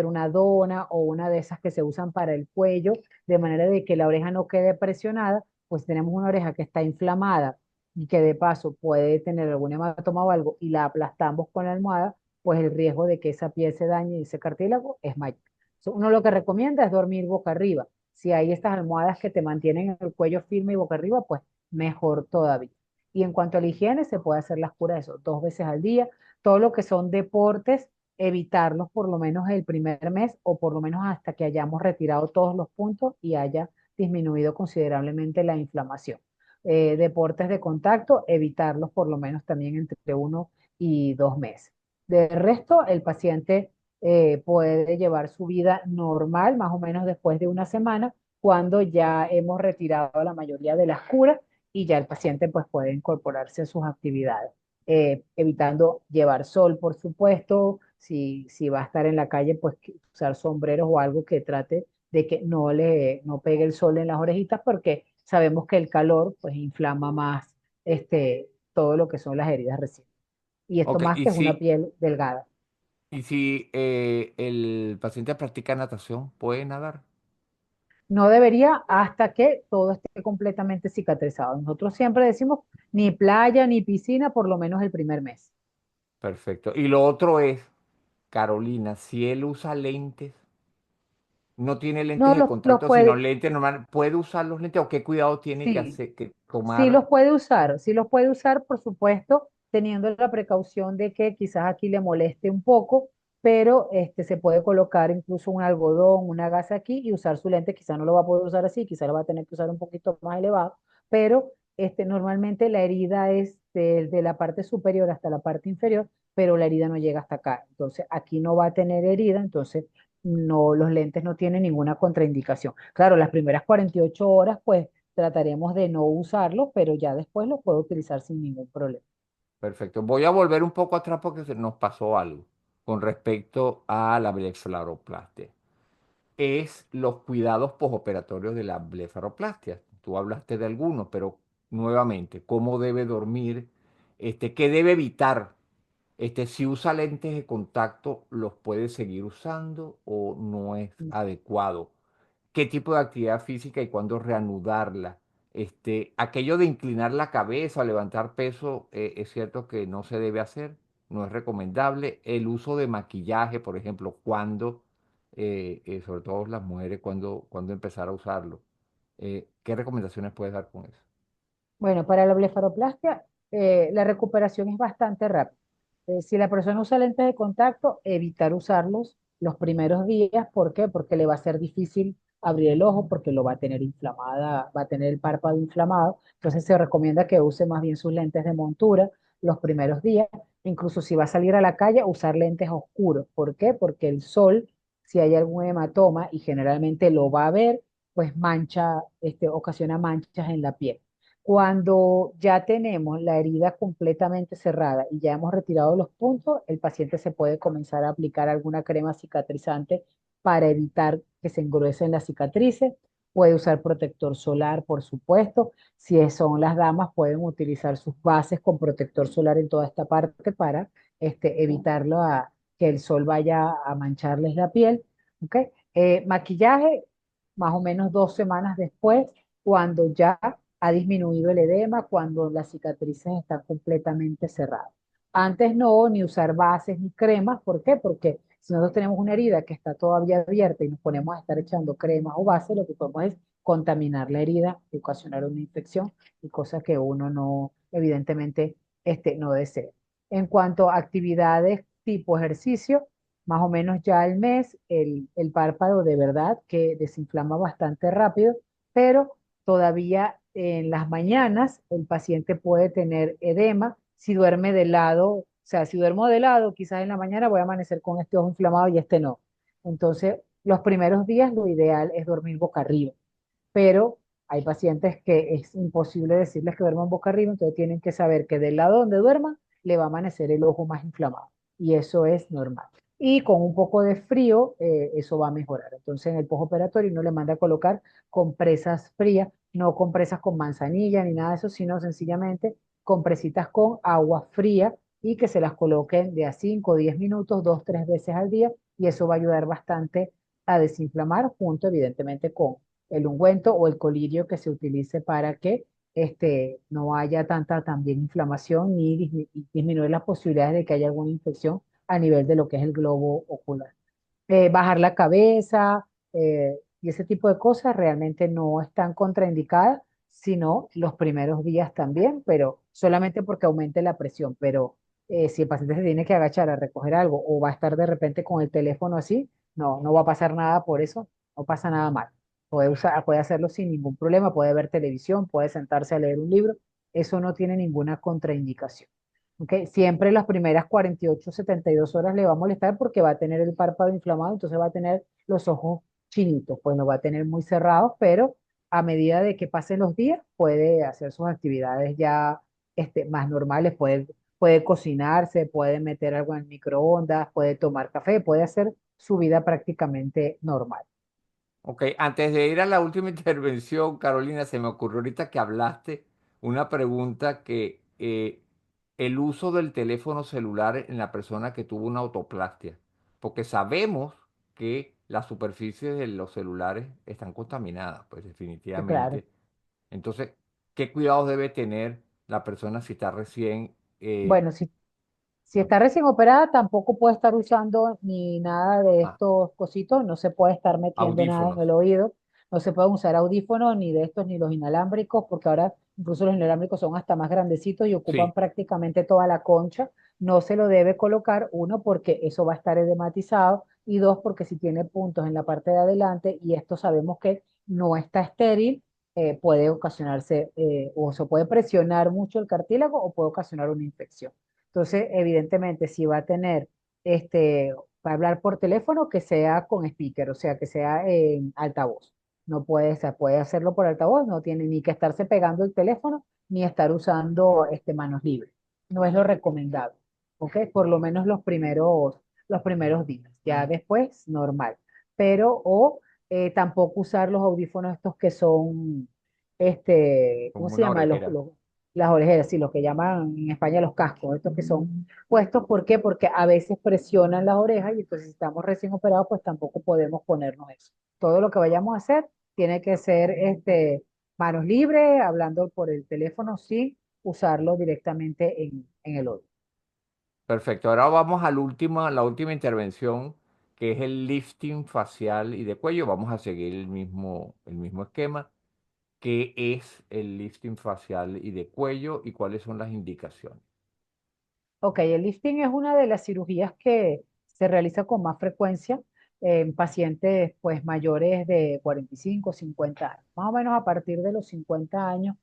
una dona o una de esas que se usan para el cuello, de manera de que la oreja no quede presionada, pues tenemos una oreja que está inflamada y que de paso puede tener algún hematoma o algo y la aplastamos con la almohada, pues el riesgo de que esa piel se dañe y ese cartílago es mayor. Uno lo que recomienda es dormir boca arriba. Si hay estas almohadas que te mantienen el cuello firme y boca arriba, pues mejor todavía. Y en cuanto a la higiene, se puede hacer las curas de eso 2 veces al día. Todo lo que son deportes, evitarlos por lo menos el primer mes o por lo menos hasta que hayamos retirado todos los puntos y haya disminuido considerablemente la inflamación. Deportes de contacto, evitarlos por lo menos también entre 1 y 2 meses. De resto, el paciente puede llevar su vida normal, más o menos después de una semana, cuando ya hemos retirado la mayoría de las curas y ya el paciente pues puede incorporarse a sus actividades, evitando llevar sol, por supuesto, si va a estar en la calle, pues usar sombreros o algo que trate de que no pegue el sol en las orejitas, porque sabemos que el calor pues inflama más todo lo que son las heridas recientes. Y esto Ok, más que es una piel delgada. y si el paciente practica natación, ¿puede nadar? No debería hasta que todo esté completamente cicatrizado. Nosotros siempre decimos ni playa ni piscina por lo menos el primer mes. Perfecto. Y lo otro es, Carolina, si él usa lentes, no tiene lentes No de los contacto, sino puede, lentes normal, ¿puede usar los lentes o qué cuidado tiene que sí, hacer, que tomar? sí los puede usar, por supuesto, teniendo la precaución de que quizás aquí le moleste un poco, pero se puede colocar incluso un algodón, una gasa aquí y usar su lente. Quizás no lo va a poder usar así, quizás lo va a tener que usar un poquito más elevado, pero normalmente la herida es de la parte superior hasta la parte inferior, pero la herida no llega hasta acá. Entonces aquí no va a tener herida, entonces no, los lentes no tienen ninguna contraindicación. Claro, las primeras 48 horas, pues trataremos de no usarlos, pero ya después los puedo utilizar sin ningún problema. Perfecto. Voy a volver un poco atrás porque se nos pasó algo con respecto a la blefaroplastia. Es los cuidados posoperatorios de la blefaroplastia. Tú hablaste de algunos, pero nuevamente, ¿cómo debe dormir? ¿Qué debe evitar? Si usa lentes de contacto, ¿los puede seguir usando o no es adecuado? ¿Qué tipo de actividad física y cuándo reanudarla? Aquello de inclinar la cabeza, levantar peso, es cierto que no se debe hacer, no es recomendable. El uso de maquillaje, por ejemplo, cuando, sobre todo las mujeres, cuando empezar a usarlo. ¿Qué recomendaciones puedes dar con eso? Bueno, para la blefaroplastia, la recuperación es bastante rápida. Si la persona usa lentes de contacto, evitar usarlos los primeros días. ¿Por qué? Porque le va a ser difícil abrir el ojo, porque lo va a tener inflamada, va a tener el párpado inflamado. Entonces se recomienda que use más bien sus lentes de montura los primeros días. Incluso si va a salir a la calle, usar lentes oscuros. ¿Por qué? Porque el sol, si hay algún hematoma, y generalmente lo va a ver, pues ocasiona manchas en la piel. Cuando ya tenemos la herida completamente cerrada y ya hemos retirado los puntos, el paciente se puede comenzar a aplicar alguna crema cicatrizante para evitar que se engruesen las cicatrices. Puede usar protector solar, por supuesto. Si son las damas, pueden utilizar sus bases con protector solar en toda esta parte para evitarlo que el sol vaya a mancharles la piel. ¿Ok? Maquillaje, más o menos 2 semanas después, cuando ya ha disminuido el edema, cuando las cicatrices están completamente cerradas. Antes no, ni usar bases ni cremas. ¿Por qué? Porque si nosotros tenemos una herida que está todavía abierta y nos ponemos a estar echando cremas o bases, lo que podemos es contaminar la herida y ocasionar una infección y cosas que uno no, evidentemente, no desea. En cuanto a actividades tipo ejercicio, más o menos ya al mes, el párpado de verdad que desinflama bastante rápido, pero todavía en las mañanas el paciente puede tener edema si duerme de lado, o sea, si duermo de lado, quizás en la mañana voy a amanecer con este ojo inflamado y este no. Entonces, los primeros días lo ideal es dormir boca arriba, pero hay pacientes que es imposible decirles que duerman boca arriba, entonces tienen que saber que del lado donde duerman le va a amanecer el ojo más inflamado y eso es normal. Y con un poco de frío, eso va a mejorar. Entonces, en el postoperatorio uno le manda a colocar compresas frías, no compresas con manzanilla ni nada de eso, sino sencillamente compresitas con agua fría y que se las coloquen de a 5 o 10 minutos, 2, 3 veces al día, y eso va a ayudar bastante a desinflamar, junto evidentemente con el ungüento o el colirio que se utilice para que no haya tanta también inflamación ni disminuir las posibilidades de que haya alguna infección a nivel de lo que es el globo ocular. Bajar la cabeza y ese tipo de cosas realmente no están contraindicadas, sino los primeros días también, pero solamente porque aumente la presión. Pero si el paciente se tiene que agachar a recoger algo o va a estar de repente con el teléfono así, no, no va a pasar nada por eso, no pasa nada mal. Puede hacerlo sin ningún problema, puede ver televisión, puede sentarse a leer un libro, eso no tiene ninguna contraindicación. ¿Ok? Siempre las primeras 48, 72 horas le va a molestar porque va a tener el párpado inflamado, entonces va a tener los ojos chinitos, pues no va a tener muy cerrados, pero a medida de que pasen los días puede hacer sus actividades ya más normales, puede cocinarse, puede meter algo en el microondas, puede tomar café, puede hacer su vida prácticamente normal. Ok, antes de ir a la última intervención, Carolina, se me ocurrió ahorita que hablaste una pregunta que el uso del teléfono celular en la persona que tuvo una autoplastia, porque sabemos que las superficies de los celulares están contaminadas, pues Claro. definitivamente. Entonces, ¿qué cuidados debe tener la persona si está recién... Bueno, si está recién operada, tampoco puede estar usando ni nada de ah, estos cositos, no se puede estar metiendo nada en audífonos? el oído, no se pueden usar audífonos ni de estos ni los inalámbricos, porque ahora incluso los inalámbricos son hasta más grandecitos y ocupan Sí. prácticamente toda la concha. No se lo debe colocar, uno, porque eso va a estar edematizado, y dos, porque si tiene puntos en la parte de adelante y esto sabemos que no está estéril, puede ocasionarse o se puede presionar mucho el cartílago o puede ocasionar una infección. Entonces, evidentemente, si va a tener, va a hablar por teléfono, que sea con speaker, o sea, que sea en altavoz. No puede, puede hacerlo por altavoz, no tiene ni que estarse pegando el teléfono, ni estar usando manos libres. No es lo recomendable, ¿ok? Por lo menos los primeros días. Ya después, normal. Pero, o tampoco usar los audífonos estos que son, ¿cómo Como se una llama? orejera. Las orejeras, sí, lo que llaman en España los cascos, estos que son puestos, ¿por qué? Porque a veces presionan las orejas y entonces si estamos recién operados, pues tampoco podemos ponernos eso. Todo lo que vayamos a hacer tiene que ser manos libres, hablando por el teléfono, sin usarlo directamente en el oído. Perfecto. Ahora vamos la última intervención, que es el lifting facial y de cuello. Vamos a seguir el mismo esquema. ¿Qué es el lifting facial y de cuello y cuáles son las indicaciones? Ok, el lifting es una de las cirugías que se realiza con más frecuencia en pacientes pues mayores de 45, 50 años, más o menos a partir de los 50 años,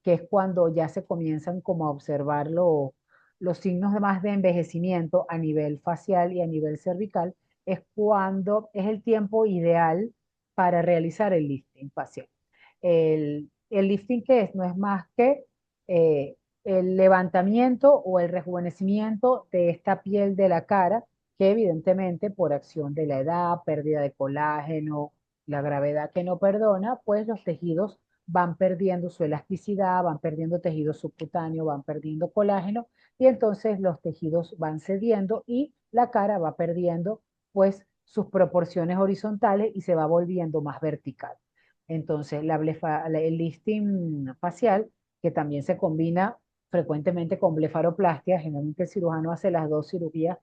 que es cuando ya se comienzan como a observar los signos de más de envejecimiento a nivel facial y a nivel cervical, es cuando es el tiempo ideal para realizar el lifting facial. El lifting que es, no es más que eh, el levantamiento o el rejuvenecimiento de esta piel de la cara, que evidentemente por acción de la edad, pérdida de colágeno, la gravedad que no perdona, pues los tejidos van perdiendo su elasticidad, van perdiendo tejido subcutáneo, van perdiendo colágeno y entonces los tejidos van cediendo y la cara va perdiendo pues sus proporciones horizontales y se va volviendo más vertical. Entonces, el lifting facial, que también se combina frecuentemente con blefaroplastia, generalmente el cirujano hace las dos cirugías,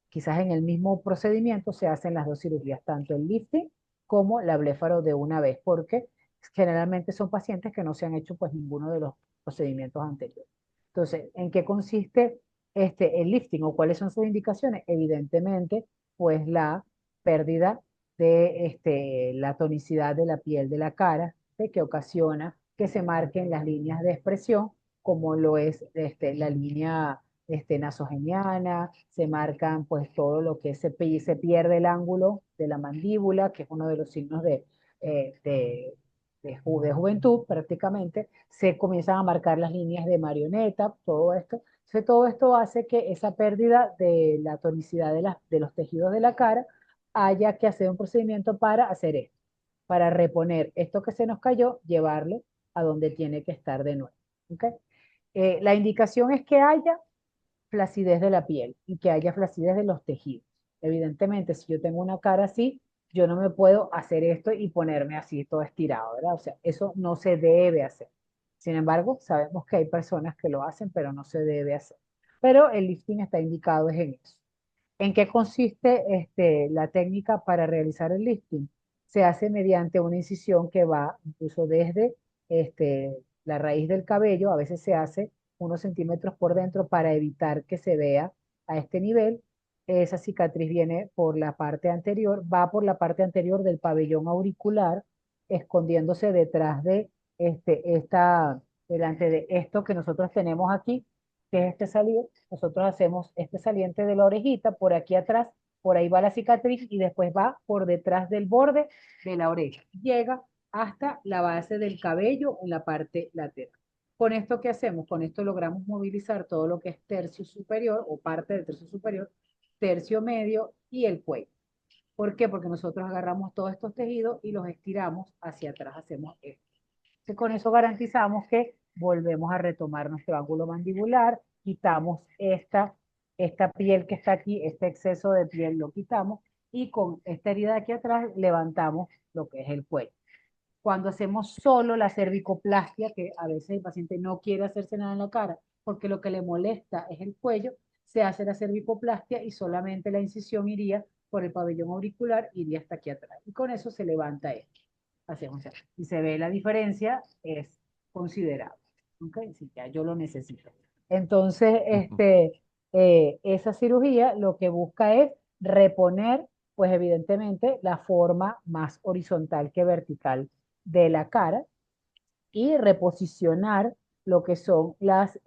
quizás en el mismo procedimiento se hacen las dos cirugías, tanto el lifting como la blefaro de una vez, porque generalmente son pacientes que no se han hecho pues ninguno de los procedimientos anteriores. Entonces, ¿en qué consiste el lifting o cuáles son sus indicaciones? Evidentemente, pues la pérdida de la tonicidad de la piel de la cara, que ocasiona que se marquen las líneas de expresión, como lo es la línea nasogeniana, se marcan pues todo lo que se pierde el ángulo de la mandíbula, que es uno de los signos eh, de, de juventud prácticamente, se comienzan a marcar las líneas de marioneta, todo esto. Entonces, todo esto hace que esa pérdida de la tonicidad de los tejidos de la cara haya que hacer un procedimiento para hacer esto, para reponer esto que se nos cayó, llevarlo a donde tiene que estar de nuevo. ¿Ok? La indicación es que haya flacidez de la piel y que haya flacidez de los tejidos. Evidentemente, si yo tengo una cara así, yo no me puedo hacer esto y ponerme así todo estirado, ¿verdad? O sea, eso no se debe hacer. Sin embargo, sabemos que hay personas que lo hacen, pero no se debe hacer. Pero el lifting está indicado es en eso. ¿En qué consiste la técnica para realizar el lifting? Se hace mediante una incisión que va incluso desde la raíz del cabello, a veces se hace unos centímetros por dentro para evitar que se vea a este nivel. Esa cicatriz viene por la parte anterior, va por la parte anterior del pabellón auricular, escondiéndose detrás de delante de esto que nosotros tenemos aquí, que es este saliente. Nosotros hacemos este saliente de la orejita por aquí atrás, por ahí va la cicatriz y después va por detrás del borde de la oreja. Llega hasta la base del cabello en la parte lateral. Con esto, ¿qué hacemos? Con esto logramos movilizar todo lo que es tercio superior o parte del tercio superior, tercio medio y el cuello. ¿Por qué? Porque nosotros agarramos todos estos tejidos y los estiramos hacia atrás, hacemos esto. Entonces, con eso garantizamos que volvemos a retomar nuestro ángulo mandibular, quitamos esta piel que está aquí, este exceso de piel lo quitamos y con esta herida de aquí atrás levantamos lo que es el cuello. Cuando hacemos solo la cervicoplastia, que a veces el paciente no quiere hacerse nada en la cara porque lo que le molesta es el cuello, se hace la cervicoplastia y solamente la incisión iría por el pabellón auricular, iría hasta aquí atrás. Y con eso se levanta esto. Hacemos eso. Y se ve la diferencia, es considerable. ¿Ok? Si ya yo lo necesito. Entonces, esa cirugía lo que busca es reponer, pues evidentemente, la forma más horizontal que vertical de la cara y reposicionar lo que son las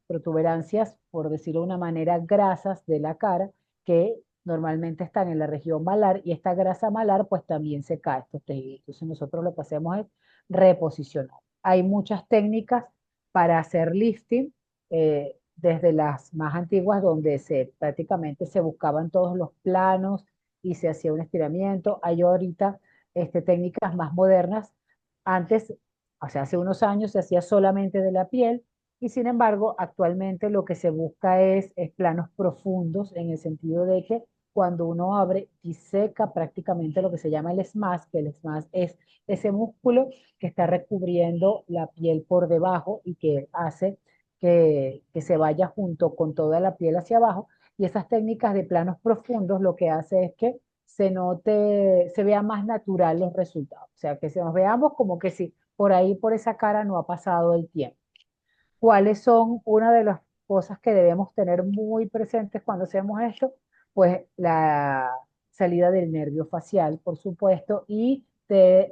protuberancias, por decirlo de una manera, grasas de la cara, que normalmente están en la región malar, y esta grasa malar pues también se cae estos tejidos. Entonces nosotros lo que hacemos es reposicionar. Hay muchas técnicas para hacer lifting, desde las más antiguas donde prácticamente se buscaban todos los planos y se hacía un estiramiento. Hay ahorita técnicas más modernas. Antes, o sea, hace unos años se hacía solamente de la piel y sin embargo, actualmente lo que se busca es planos profundos en el sentido de que cuando uno abre y seca prácticamente lo que se llama el SMAS, que el SMAS es ese músculo que está recubriendo la piel por debajo y que hace que se vaya junto con toda la piel hacia abajo. Y esas técnicas de planos profundos lo que hace es que se note, se vea más natural los resultados. O sea, que se nos veamos como que si por ahí, por esa cara no ha pasado el tiempo. ¿Cuáles son una de las cosas que debemos tener muy presentes cuando hacemos esto? Pues la salida del nervio facial, por supuesto, y de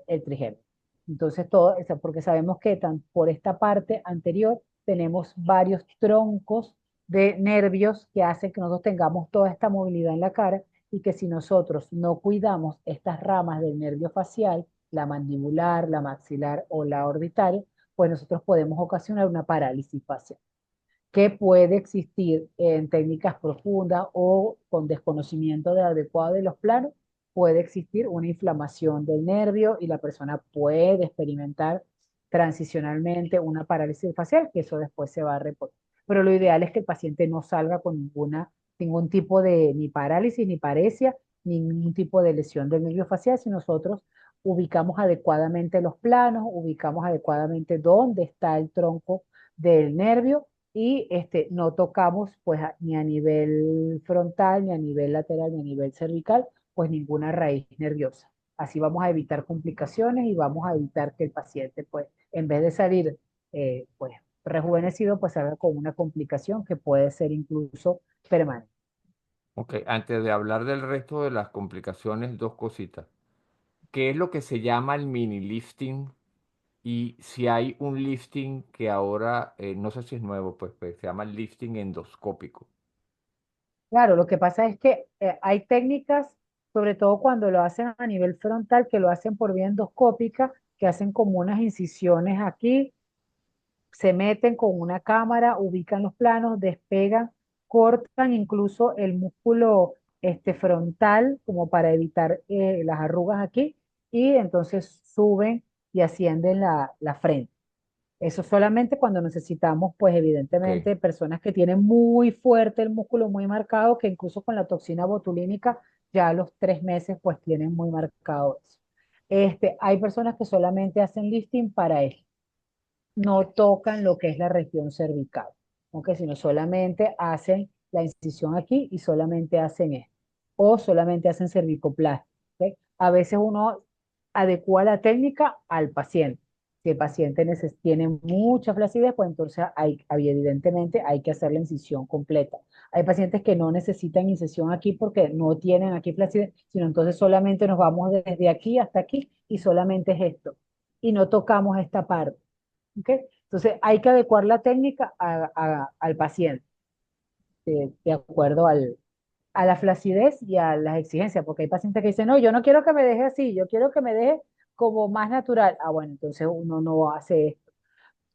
el trigémino. Entonces, todo eso, porque sabemos que por esta parte anterior tenemos varios troncos de nervios que hacen que nosotros tengamos toda esta movilidad en la cara y que si nosotros no cuidamos estas ramas del nervio facial, la mandibular, la maxilar o la orbitaria, pues nosotros podemos ocasionar una parálisis facial que puede existir en técnicas profundas o con desconocimiento adecuado de los planos. Puede existir una inflamación del nervio y la persona puede experimentar transicionalmente una parálisis facial, que eso después se va a reportar. Pero lo ideal es que el paciente no salga con ningún tipo de ni parálisis, ni paresia, ni ningún tipo de lesión del nervio facial si nosotros ubicamos adecuadamente los planos, ubicamos adecuadamente dónde está el tronco del nervio y no tocamos pues ni a nivel frontal, ni a nivel lateral, ni a nivel cervical, pues ninguna raíz nerviosa. Así vamos a evitar complicaciones y vamos a evitar que el paciente pues en vez de salir pues rejuvenecido, pues salga con una complicación que puede ser incluso permanente. Ok, antes de hablar del resto de las complicaciones, dos cositas. ¿Qué es lo que se llama el mini lifting? Y si hay un lifting que ahora, no sé si es nuevo, pues se llama lifting endoscópico. Claro, lo que pasa es que hay técnicas, sobre todo cuando lo hacen a nivel frontal, que lo hacen por vía endoscópica, que hacen como unas incisiones aquí, se meten con una cámara, ubican los planos, despegan, cortan incluso el músculo frontal como para evitar las arrugas aquí y entonces suben y ascienden la frente. Eso solamente cuando necesitamos, pues Ok, evidentemente, personas que tienen muy fuerte el músculo, muy marcado, que incluso con la toxina botulínica ya a los 3 meses, pues tienen muy marcado eso. Hay personas que solamente hacen lifting para esto, no tocan lo que es la región cervical, ¿ok? Sino solamente hacen la incisión aquí y solamente hacen esto, o solamente hacen cervicoplastia, ¿ok? A veces uno adecua la técnica al paciente. Si el paciente tiene mucha flacidez, pues entonces evidentemente hay que hacer la incisión completa. Hay pacientes que no necesitan incisión aquí porque no tienen aquí flacidez, sino entonces solamente nos vamos desde aquí hasta aquí y solamente es esto. Y no tocamos esta parte. ¿Ok? Entonces hay que adecuar la técnica al paciente de acuerdo a la flacidez y a las exigencias, porque hay pacientes que dicen, no, yo no quiero que me deje así, yo quiero que me deje como más natural. Ah, bueno, entonces uno no hace esto.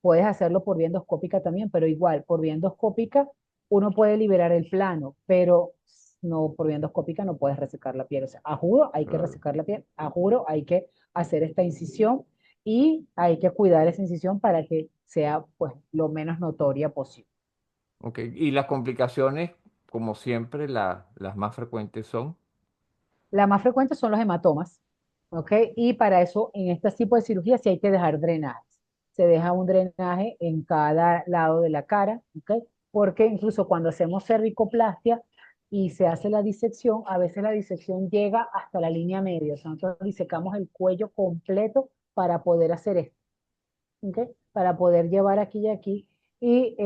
Puedes hacerlo por vía endoscópica también, pero igual, por vía endoscópica uno puede liberar el plano, pero no, por vía endoscópica no puedes resecar la piel. O sea, a juro hay que Claro. resecar la piel, a juro hay que hacer esta incisión y hay que cuidar esa incisión para que sea pues lo menos notoria posible. Ok, y las complicaciones, como siempre, las más frecuentes son. La más frecuente son los hematomas, ¿ok? Y para eso, en este tipo de cirugía, sí hay que dejar drenajes. Se deja un drenaje en cada lado de la cara, ¿ok? Porque incluso cuando hacemos cervicoplastia y se hace la disección, a veces la disección llega hasta la línea media. O sea, nosotros disecamos el cuello completo para poder hacer esto, ¿ok? Para poder llevar aquí y aquí. Y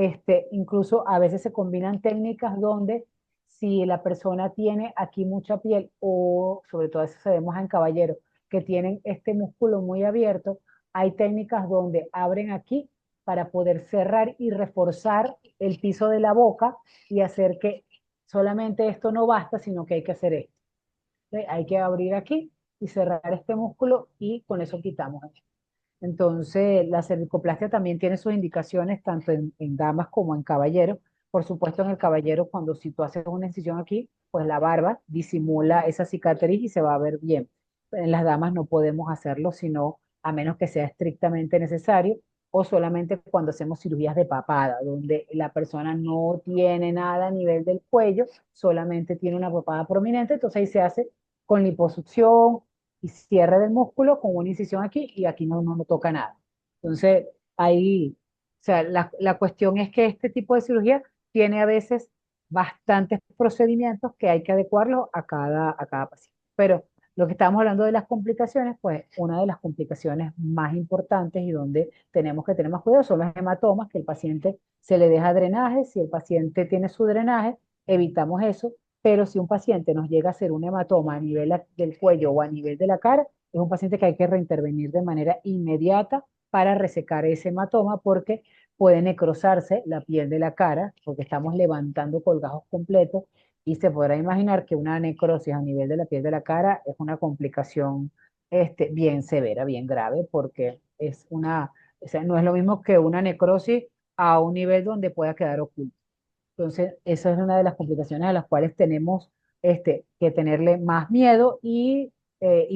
incluso a veces se combinan técnicas donde si la persona tiene aquí mucha piel o sobre todo eso se vemos en caballeros que tienen este músculo muy abierto, hay técnicas donde abren aquí para poder cerrar y reforzar el piso de la boca y hacer que solamente esto no basta, sino que hay que hacer esto. ¿Ok? Hay que abrir aquí y cerrar este músculo y con eso quitamos esto. Entonces, la cervicoplastia también tiene sus indicaciones tanto en damas como en caballeros. Por supuesto, en el caballero, cuando si tú haces una incisión aquí, pues la barba disimula esa cicatriz y se va a ver bien. En las damas no podemos hacerlo, sino a menos que sea estrictamente necesario o solamente cuando hacemos cirugías de papada, donde la persona no tiene nada a nivel del cuello, solamente tiene una papada prominente, entonces ahí se hace con liposucción y cierre del músculo con una incisión aquí y aquí no toca nada. Entonces, ahí, o sea, la cuestión es que este tipo de cirugía tiene a veces bastantes procedimientos que hay que adecuarlos a cada paciente. Pero lo que estamos hablando de las complicaciones, pues una de las complicaciones más importantes y donde tenemos que tener más cuidado son los hematomas, que el paciente se le deja drenaje, si el paciente tiene su drenaje, evitamos eso, pero si un paciente nos llega a hacer un hematoma a nivel del cuello o a nivel de la cara, es un paciente que hay que reintervenir de manera inmediata para resecar ese hematoma porque puede necrosarse la piel de la cara porque estamos levantando colgajos completos y se podrá imaginar que una necrosis a nivel de la piel de la cara es una complicación bien severa, bien grave porque es o sea, no es lo mismo que una necrosis a un nivel donde pueda quedar oculto. Entonces, esa es una de las complicaciones a las cuales tenemos que tenerle más miedo y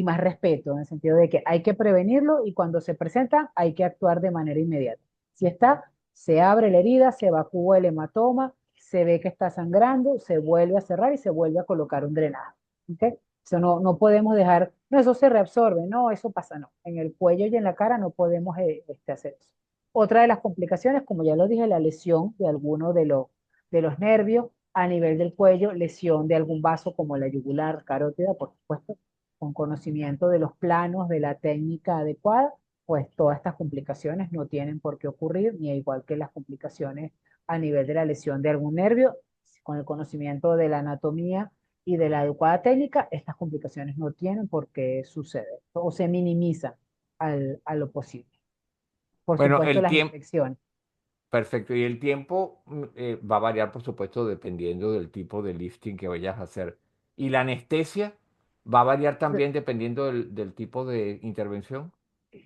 más respeto, en el sentido de que hay que prevenirlo y cuando se presenta hay que actuar de manera inmediata. Si está, se abre la herida, se evacúa el hematoma, se ve que está sangrando, se vuelve a cerrar y se vuelve a colocar un drenaje. ¿Ok? Eso no podemos dejar, no, eso se reabsorbe, no, eso pasa, no. En el cuello y en la cara no podemos hacer eso. Otra de las complicaciones, como ya lo dije, la lesión de alguno de los nervios a nivel del cuello, lesión de algún vaso como la yugular, carótida, por supuesto, con conocimiento de los planos, de la técnica adecuada, pues todas estas complicaciones no tienen por qué ocurrir, ni igual que las complicaciones a nivel de la lesión de algún nervio, con el conocimiento de la anatomía y de la adecuada técnica, estas complicaciones no tienen por qué suceder o se minimizan a lo posible. Por Bueno, supuesto, el las tiempo, infecciones. perfecto. Y el tiempo va a variar, por supuesto, dependiendo del tipo de lifting que vayas a hacer. Y la anestesia va a variar también dependiendo del tipo de intervención.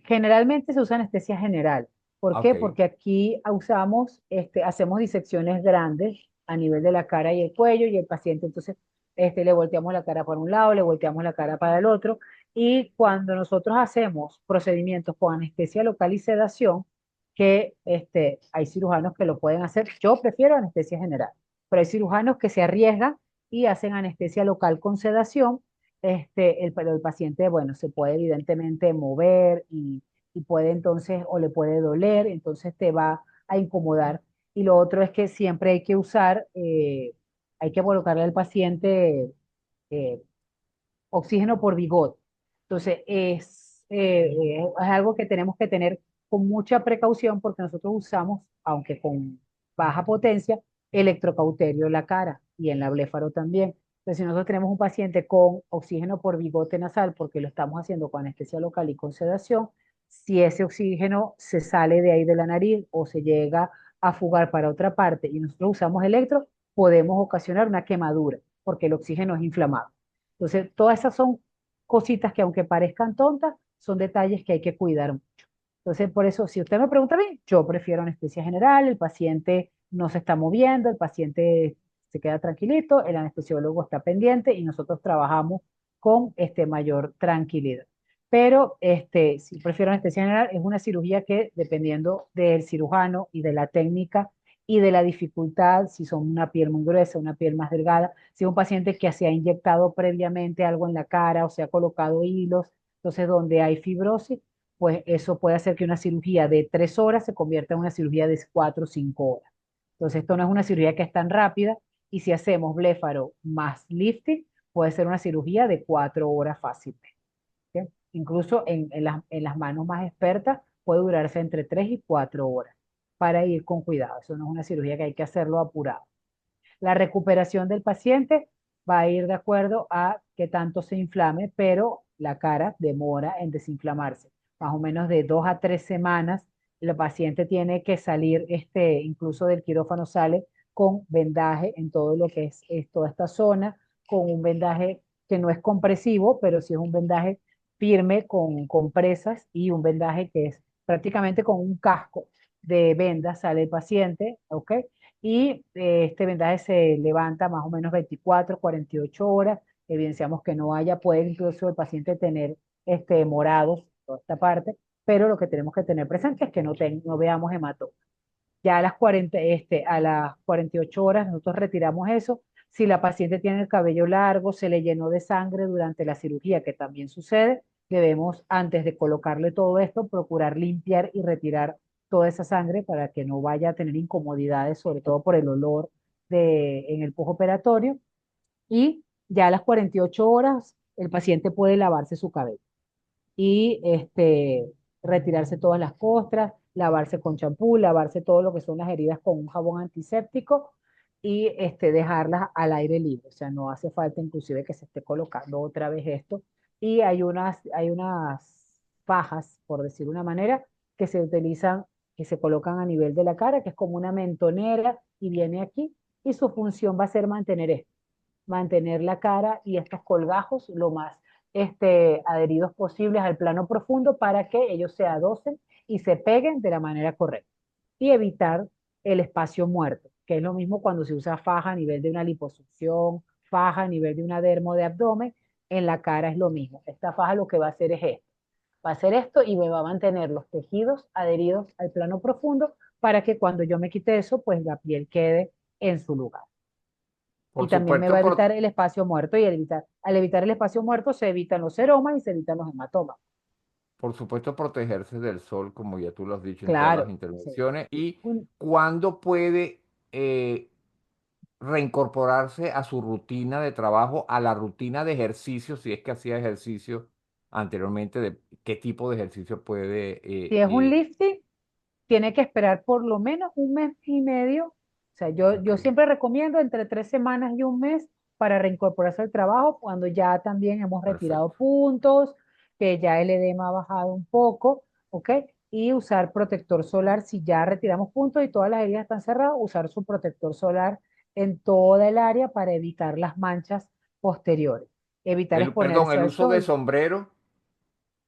Generalmente se usa anestesia general. ¿Por qué? Ok. Porque aquí usamos, hacemos disecciones grandes a nivel de la cara y el cuello y el paciente entonces le volteamos la cara para un lado, le volteamos la cara para el otro y cuando nosotros hacemos procedimientos con anestesia local y sedación, que hay cirujanos que lo pueden hacer, yo prefiero anestesia general, pero hay cirujanos que se arriesgan y hacen anestesia local con sedación pero el paciente, bueno, se puede evidentemente mover y puede entonces, o le puede doler, entonces te va a incomodar. Y lo otro es que siempre hay que usar, hay que colocarle al paciente eh, oxígeno por bigote. Entonces, es algo que tenemos que tener con mucha precaución porque nosotros usamos, aunque con baja potencia, electrocauterio en la cara y en la bléfaro también. Entonces, si nosotros tenemos un paciente con oxígeno por bigote nasal, porque lo estamos haciendo con anestesia local y con sedación, si ese oxígeno se sale de ahí de la nariz o se llega a fugar para otra parte y nosotros usamos electro, podemos ocasionar una quemadura, porque el oxígeno es inflamable. Entonces, todas esas son cositas que aunque parezcan tontas, son detalles que hay que cuidar mucho. Entonces, por eso, si usted me pregunta a mí, yo prefiero anestesia general, el paciente no se está moviendo, el paciente se queda tranquilito, el anestesiólogo está pendiente y nosotros trabajamos con mayor tranquilidad. Pero si prefiero anestesia general, es una cirugía que dependiendo del cirujano y de la técnica y de la dificultad, si son una piel muy gruesa, una piel más delgada, si es un paciente que se ha inyectado previamente algo en la cara o se ha colocado hilos, entonces donde hay fibrosis, pues eso puede hacer que una cirugía de 3 horas se convierta en una cirugía de 4 o 5 horas. Entonces esto no es una cirugía que es tan rápida y si hacemos bléfaro más lifting, puede ser una cirugía de 4 horas fácilmente. ¿Ok? Incluso en las manos más expertas puede durarse entre 3 y 4 horas para ir con cuidado. Eso no es una cirugía que hay que hacerlo apurado. La recuperación del paciente va a ir de acuerdo a qué tanto se inflame, pero la cara demora en desinflamarse. Más o menos de 2 a 3 semanas, el paciente tiene que salir, incluso del quirófano sale con vendaje en todo lo que es toda esta zona, con un vendaje que no es compresivo, pero sí es un vendaje firme con compresas y un vendaje que es prácticamente con un casco de vendas sale el paciente, ¿ok? Y este vendaje se levanta más o menos 24, 48 horas. Evidenciamos que no haya, puede incluso el paciente tener morados, toda esta parte, pero lo que tenemos que tener presente es que no veamos hematomas. Ya a las 48 horas nosotros retiramos eso. Si la paciente tiene el cabello largo, se le llenó de sangre durante la cirugía, que también sucede, debemos, antes de colocarle todo esto, procurar limpiar y retirar toda esa sangre para que no vaya a tener incomodidades, sobre todo por el olor en el postoperatorio. Y ya a las 48 horas el paciente puede lavarse su cabello y retirarse todas las costras, lavarse con champú, lavarse todo lo que son las heridas con un jabón antiséptico y dejarlas al aire libre. O sea, no hace falta inclusive que se esté colocando otra vez esto. Y hay unas fajas, por decir una manera, que se utilizan, que se colocan a nivel de la cara, que es como una mentonera y viene aquí. Y su función va a ser mantener esto, mantener la cara y estos colgajos lo más adheridos posibles al plano profundo para que ellos se adosen y se peguen de la manera correcta y evitar el espacio muerto, que es lo mismo cuando se usa faja a nivel de una liposucción, faja a nivel de una dermo de abdomen, en la cara es lo mismo. Esta faja lo que va a hacer es esto, va a hacer esto y me va a mantener los tejidos adheridos al plano profundo para que cuando yo me quite eso, pues la piel quede en su lugar. Y Por también me va supuesto, a evitar el espacio muerto y al evitar el espacio muerto se evitan los seromas y se evitan los hematomas. por supuesto, protegerse del sol, como ya tú lo has dicho en todas las Claro, sí. intervenciones. ¿Y Un- cuándo puede reincorporarse a su rutina de trabajo, a la rutina de ejercicio, si es que hacía ejercicio anteriormente, de qué tipo de ejercicio puede... si es un lifting, tiene que esperar por lo menos un mes y medio. O sea, yo ok, siempre recomiendo entre 3 semanas y un mes para reincorporarse al trabajo cuando ya también hemos retirado perfecto. puntos, que ya el edema ha bajado un poco, ¿ok? Y usar protector solar si ya retiramos puntos y todas las heridas están cerradas, usar su protector solar en toda el área para evitar las manchas posteriores. Evitar Perdón, exponerse el al uso de sol. sombrero,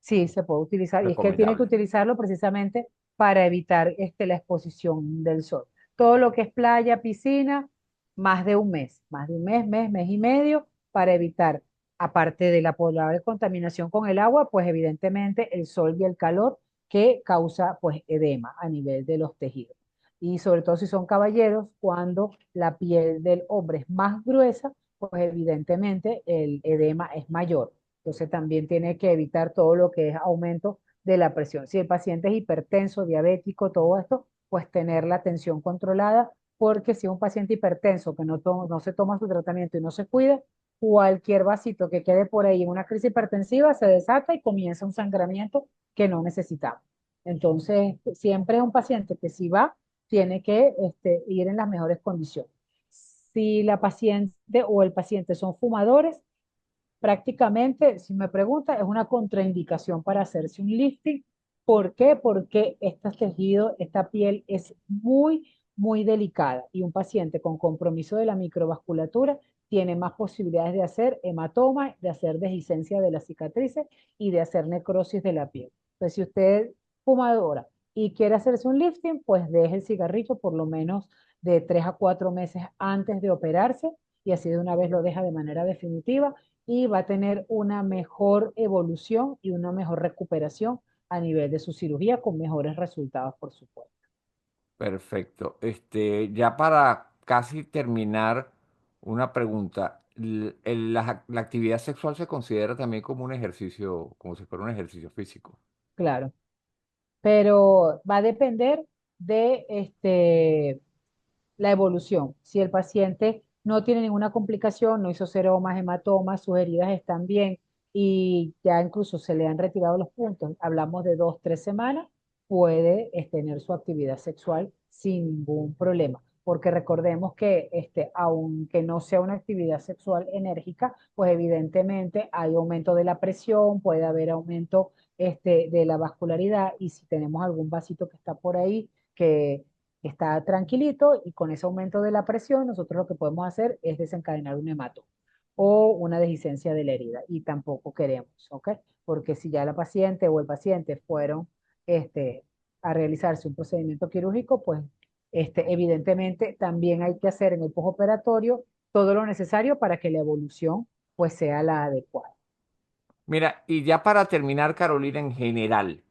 Sí, se puede utilizar y es que tiene que recomendable. utilizarlo precisamente para evitar la exposición del sol. Todo lo que es playa, piscina, más de un mes, mes y medio, para evitar, aparte de la probable contaminación con el agua, pues evidentemente el sol y el calor que causa pues edema a nivel de los tejidos. Y sobre todo si son caballeros, cuando la piel del hombre es más gruesa, pues evidentemente el edema es mayor. Entonces también tiene que evitar todo lo que es aumento de la presión. Si el paciente es hipertenso, diabético, todo esto, pues tener la tensión controlada, porque si es un paciente hipertenso que no se toma su tratamiento y no se cuida, cualquier vasito que quede por ahí en una crisis hipertensiva se desata y comienza un sangramiento que no necesitamos. Entonces, siempre es un paciente que si va, tiene que ir en las mejores condiciones. Si la paciente o el paciente son fumadores, prácticamente, si me pregunta, es una contraindicación para hacerse un lifting. ¿Por qué? Porque este tejido, esta piel es muy delicada y un paciente con compromiso de la microvasculatura tiene más posibilidades de hacer hematoma, de hacer dehiscencia de las cicatrices y de hacer necrosis de la piel. Entonces, si usted es fumadora y quiere hacerse un lifting, pues deje el cigarrillo por lo menos de 3 a 4 meses antes de operarse y así de una vez lo deja de manera definitiva y va a tener una mejor evolución y una mejor recuperación a nivel de su cirugía con mejores resultados, por supuesto. Perfecto. Ya para casi terminar, una pregunta. La actividad sexual se considera también como un ejercicio, como si fuera un ejercicio físico. Claro, pero va a depender de la evolución. Si el paciente no tiene ninguna complicación, no hizo seromas, hematomas, sus heridas están bien y ya incluso se le han retirado los puntos, hablamos de 2, 3 semanas, puede tener su actividad sexual sin ningún problema. Porque recordemos que aunque no sea una actividad sexual enérgica, pues evidentemente hay aumento de la presión, puede haber aumento de la vascularidad y si tenemos algún vasito que está por ahí que está tranquilito y con ese aumento de la presión, nosotros lo que podemos hacer es desencadenar un hemato o una dehiscencia de la herida y tampoco queremos, ¿ok? Porque si ya la paciente o el paciente fueron este, a realizarse un procedimiento quirúrgico, pues evidentemente también hay que hacer en el postoperatorio todo lo necesario para que la evolución pues sea la adecuada. Mira, y ya para terminar, Carolina, en general,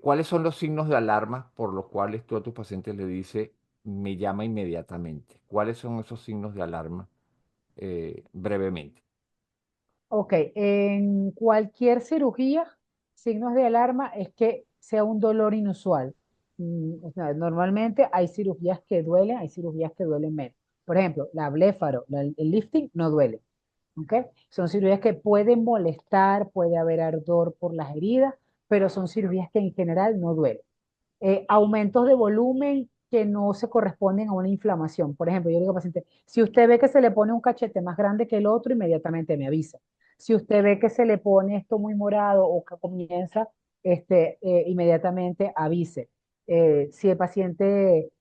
¿cuáles son los signos de alarma por los cuales tú a tus pacientes le dices, me llama inmediatamente? ¿Cuáles son esos signos de alarma, brevemente? Ok, en cualquier cirugía, signos de alarma es que sea un dolor inusual. O sea, normalmente hay cirugías que duelen, hay cirugías que duelen menos. Por ejemplo, la blefaro, el lifting no duele. ¿Ok? Son cirugías que pueden molestar, puede haber ardor por las heridas, pero son cirugías que en general no duelen. Aumentos de volumen que no se corresponden a una inflamación. Por ejemplo, yo digo al paciente, si usted ve que se le pone un cachete más grande que el otro, inmediatamente me avisa. Si usted ve que se le pone esto muy morado o que comienza, inmediatamente avise. Si el paciente,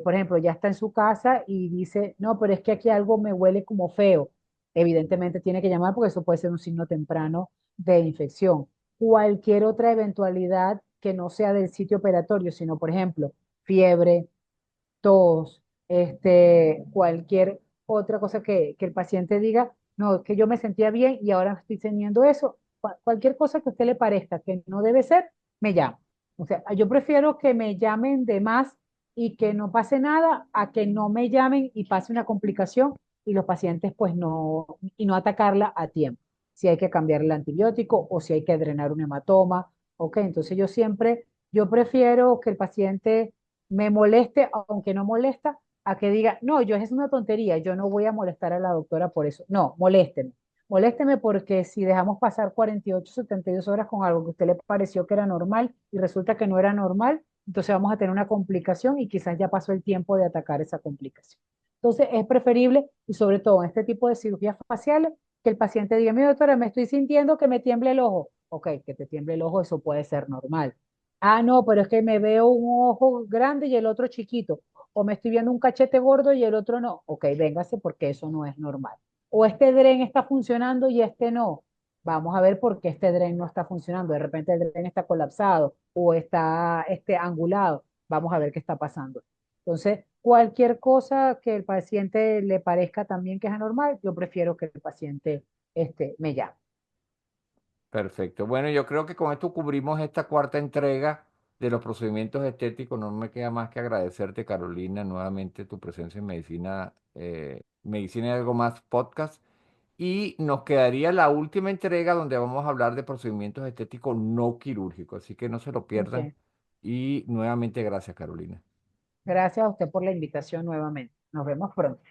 por ejemplo, ya está en su casa y dice, no, pero es que aquí algo me huele como feo, evidentemente tiene que llamar porque eso puede ser un signo temprano de infección. Cualquier otra eventualidad que no sea del sitio operatorio, sino, por ejemplo, fiebre, tos, cualquier otra cosa que el paciente diga, no, que yo me sentía bien y ahora estoy teniendo eso, cualquier cosa que a usted le parezca que no debe ser, me llama. O sea, yo prefiero que me llamen de más y que no pase nada a que no me llamen y pase una complicación y los pacientes pues no, y no atacarla a tiempo. Si hay que cambiar el antibiótico o si hay que drenar un hematoma, ok, entonces yo prefiero que el paciente me moleste, aunque no molesta, a que diga, no, yo es una tontería, yo no voy a molestar a la doctora por eso. No, molésteme. Molésteme porque si dejamos pasar 48, 72 horas con algo que a usted le pareció que era normal y resulta que no era normal, entonces vamos a tener una complicación y quizás ya pasó el tiempo de atacar esa complicación. Entonces es preferible, y sobre todo en este tipo de cirugías faciales, que el paciente diga, mi doctora, me estoy sintiendo que me tiemble el ojo. Ok, que te tiemble el ojo, eso puede ser normal. Ah, no, pero es que me veo un ojo grande y el otro chiquito. O me estoy viendo un cachete gordo y el otro no. Ok, véngase porque eso no es normal. O este dren está funcionando y este no. Vamos a ver por qué este dren no está funcionando. De repente el dren está colapsado o está angulado. Vamos a ver qué está pasando. Entonces, cualquier cosa que el paciente le parezca también que es anormal, yo prefiero que el paciente me llame. Perfecto. Bueno, yo creo que con esto cubrimos esta cuarta entrega de los procedimientos estéticos. No me queda más que agradecerte, Carolina, nuevamente tu presencia en Medicina Medicina y algo más podcast. Y nos quedaría la última entrega donde vamos a hablar de procedimientos estéticos no quirúrgicos. Así que no se lo pierdan. Ok. Y nuevamente gracias, Carolina. Gracias a usted por la invitación nuevamente. Nos vemos pronto.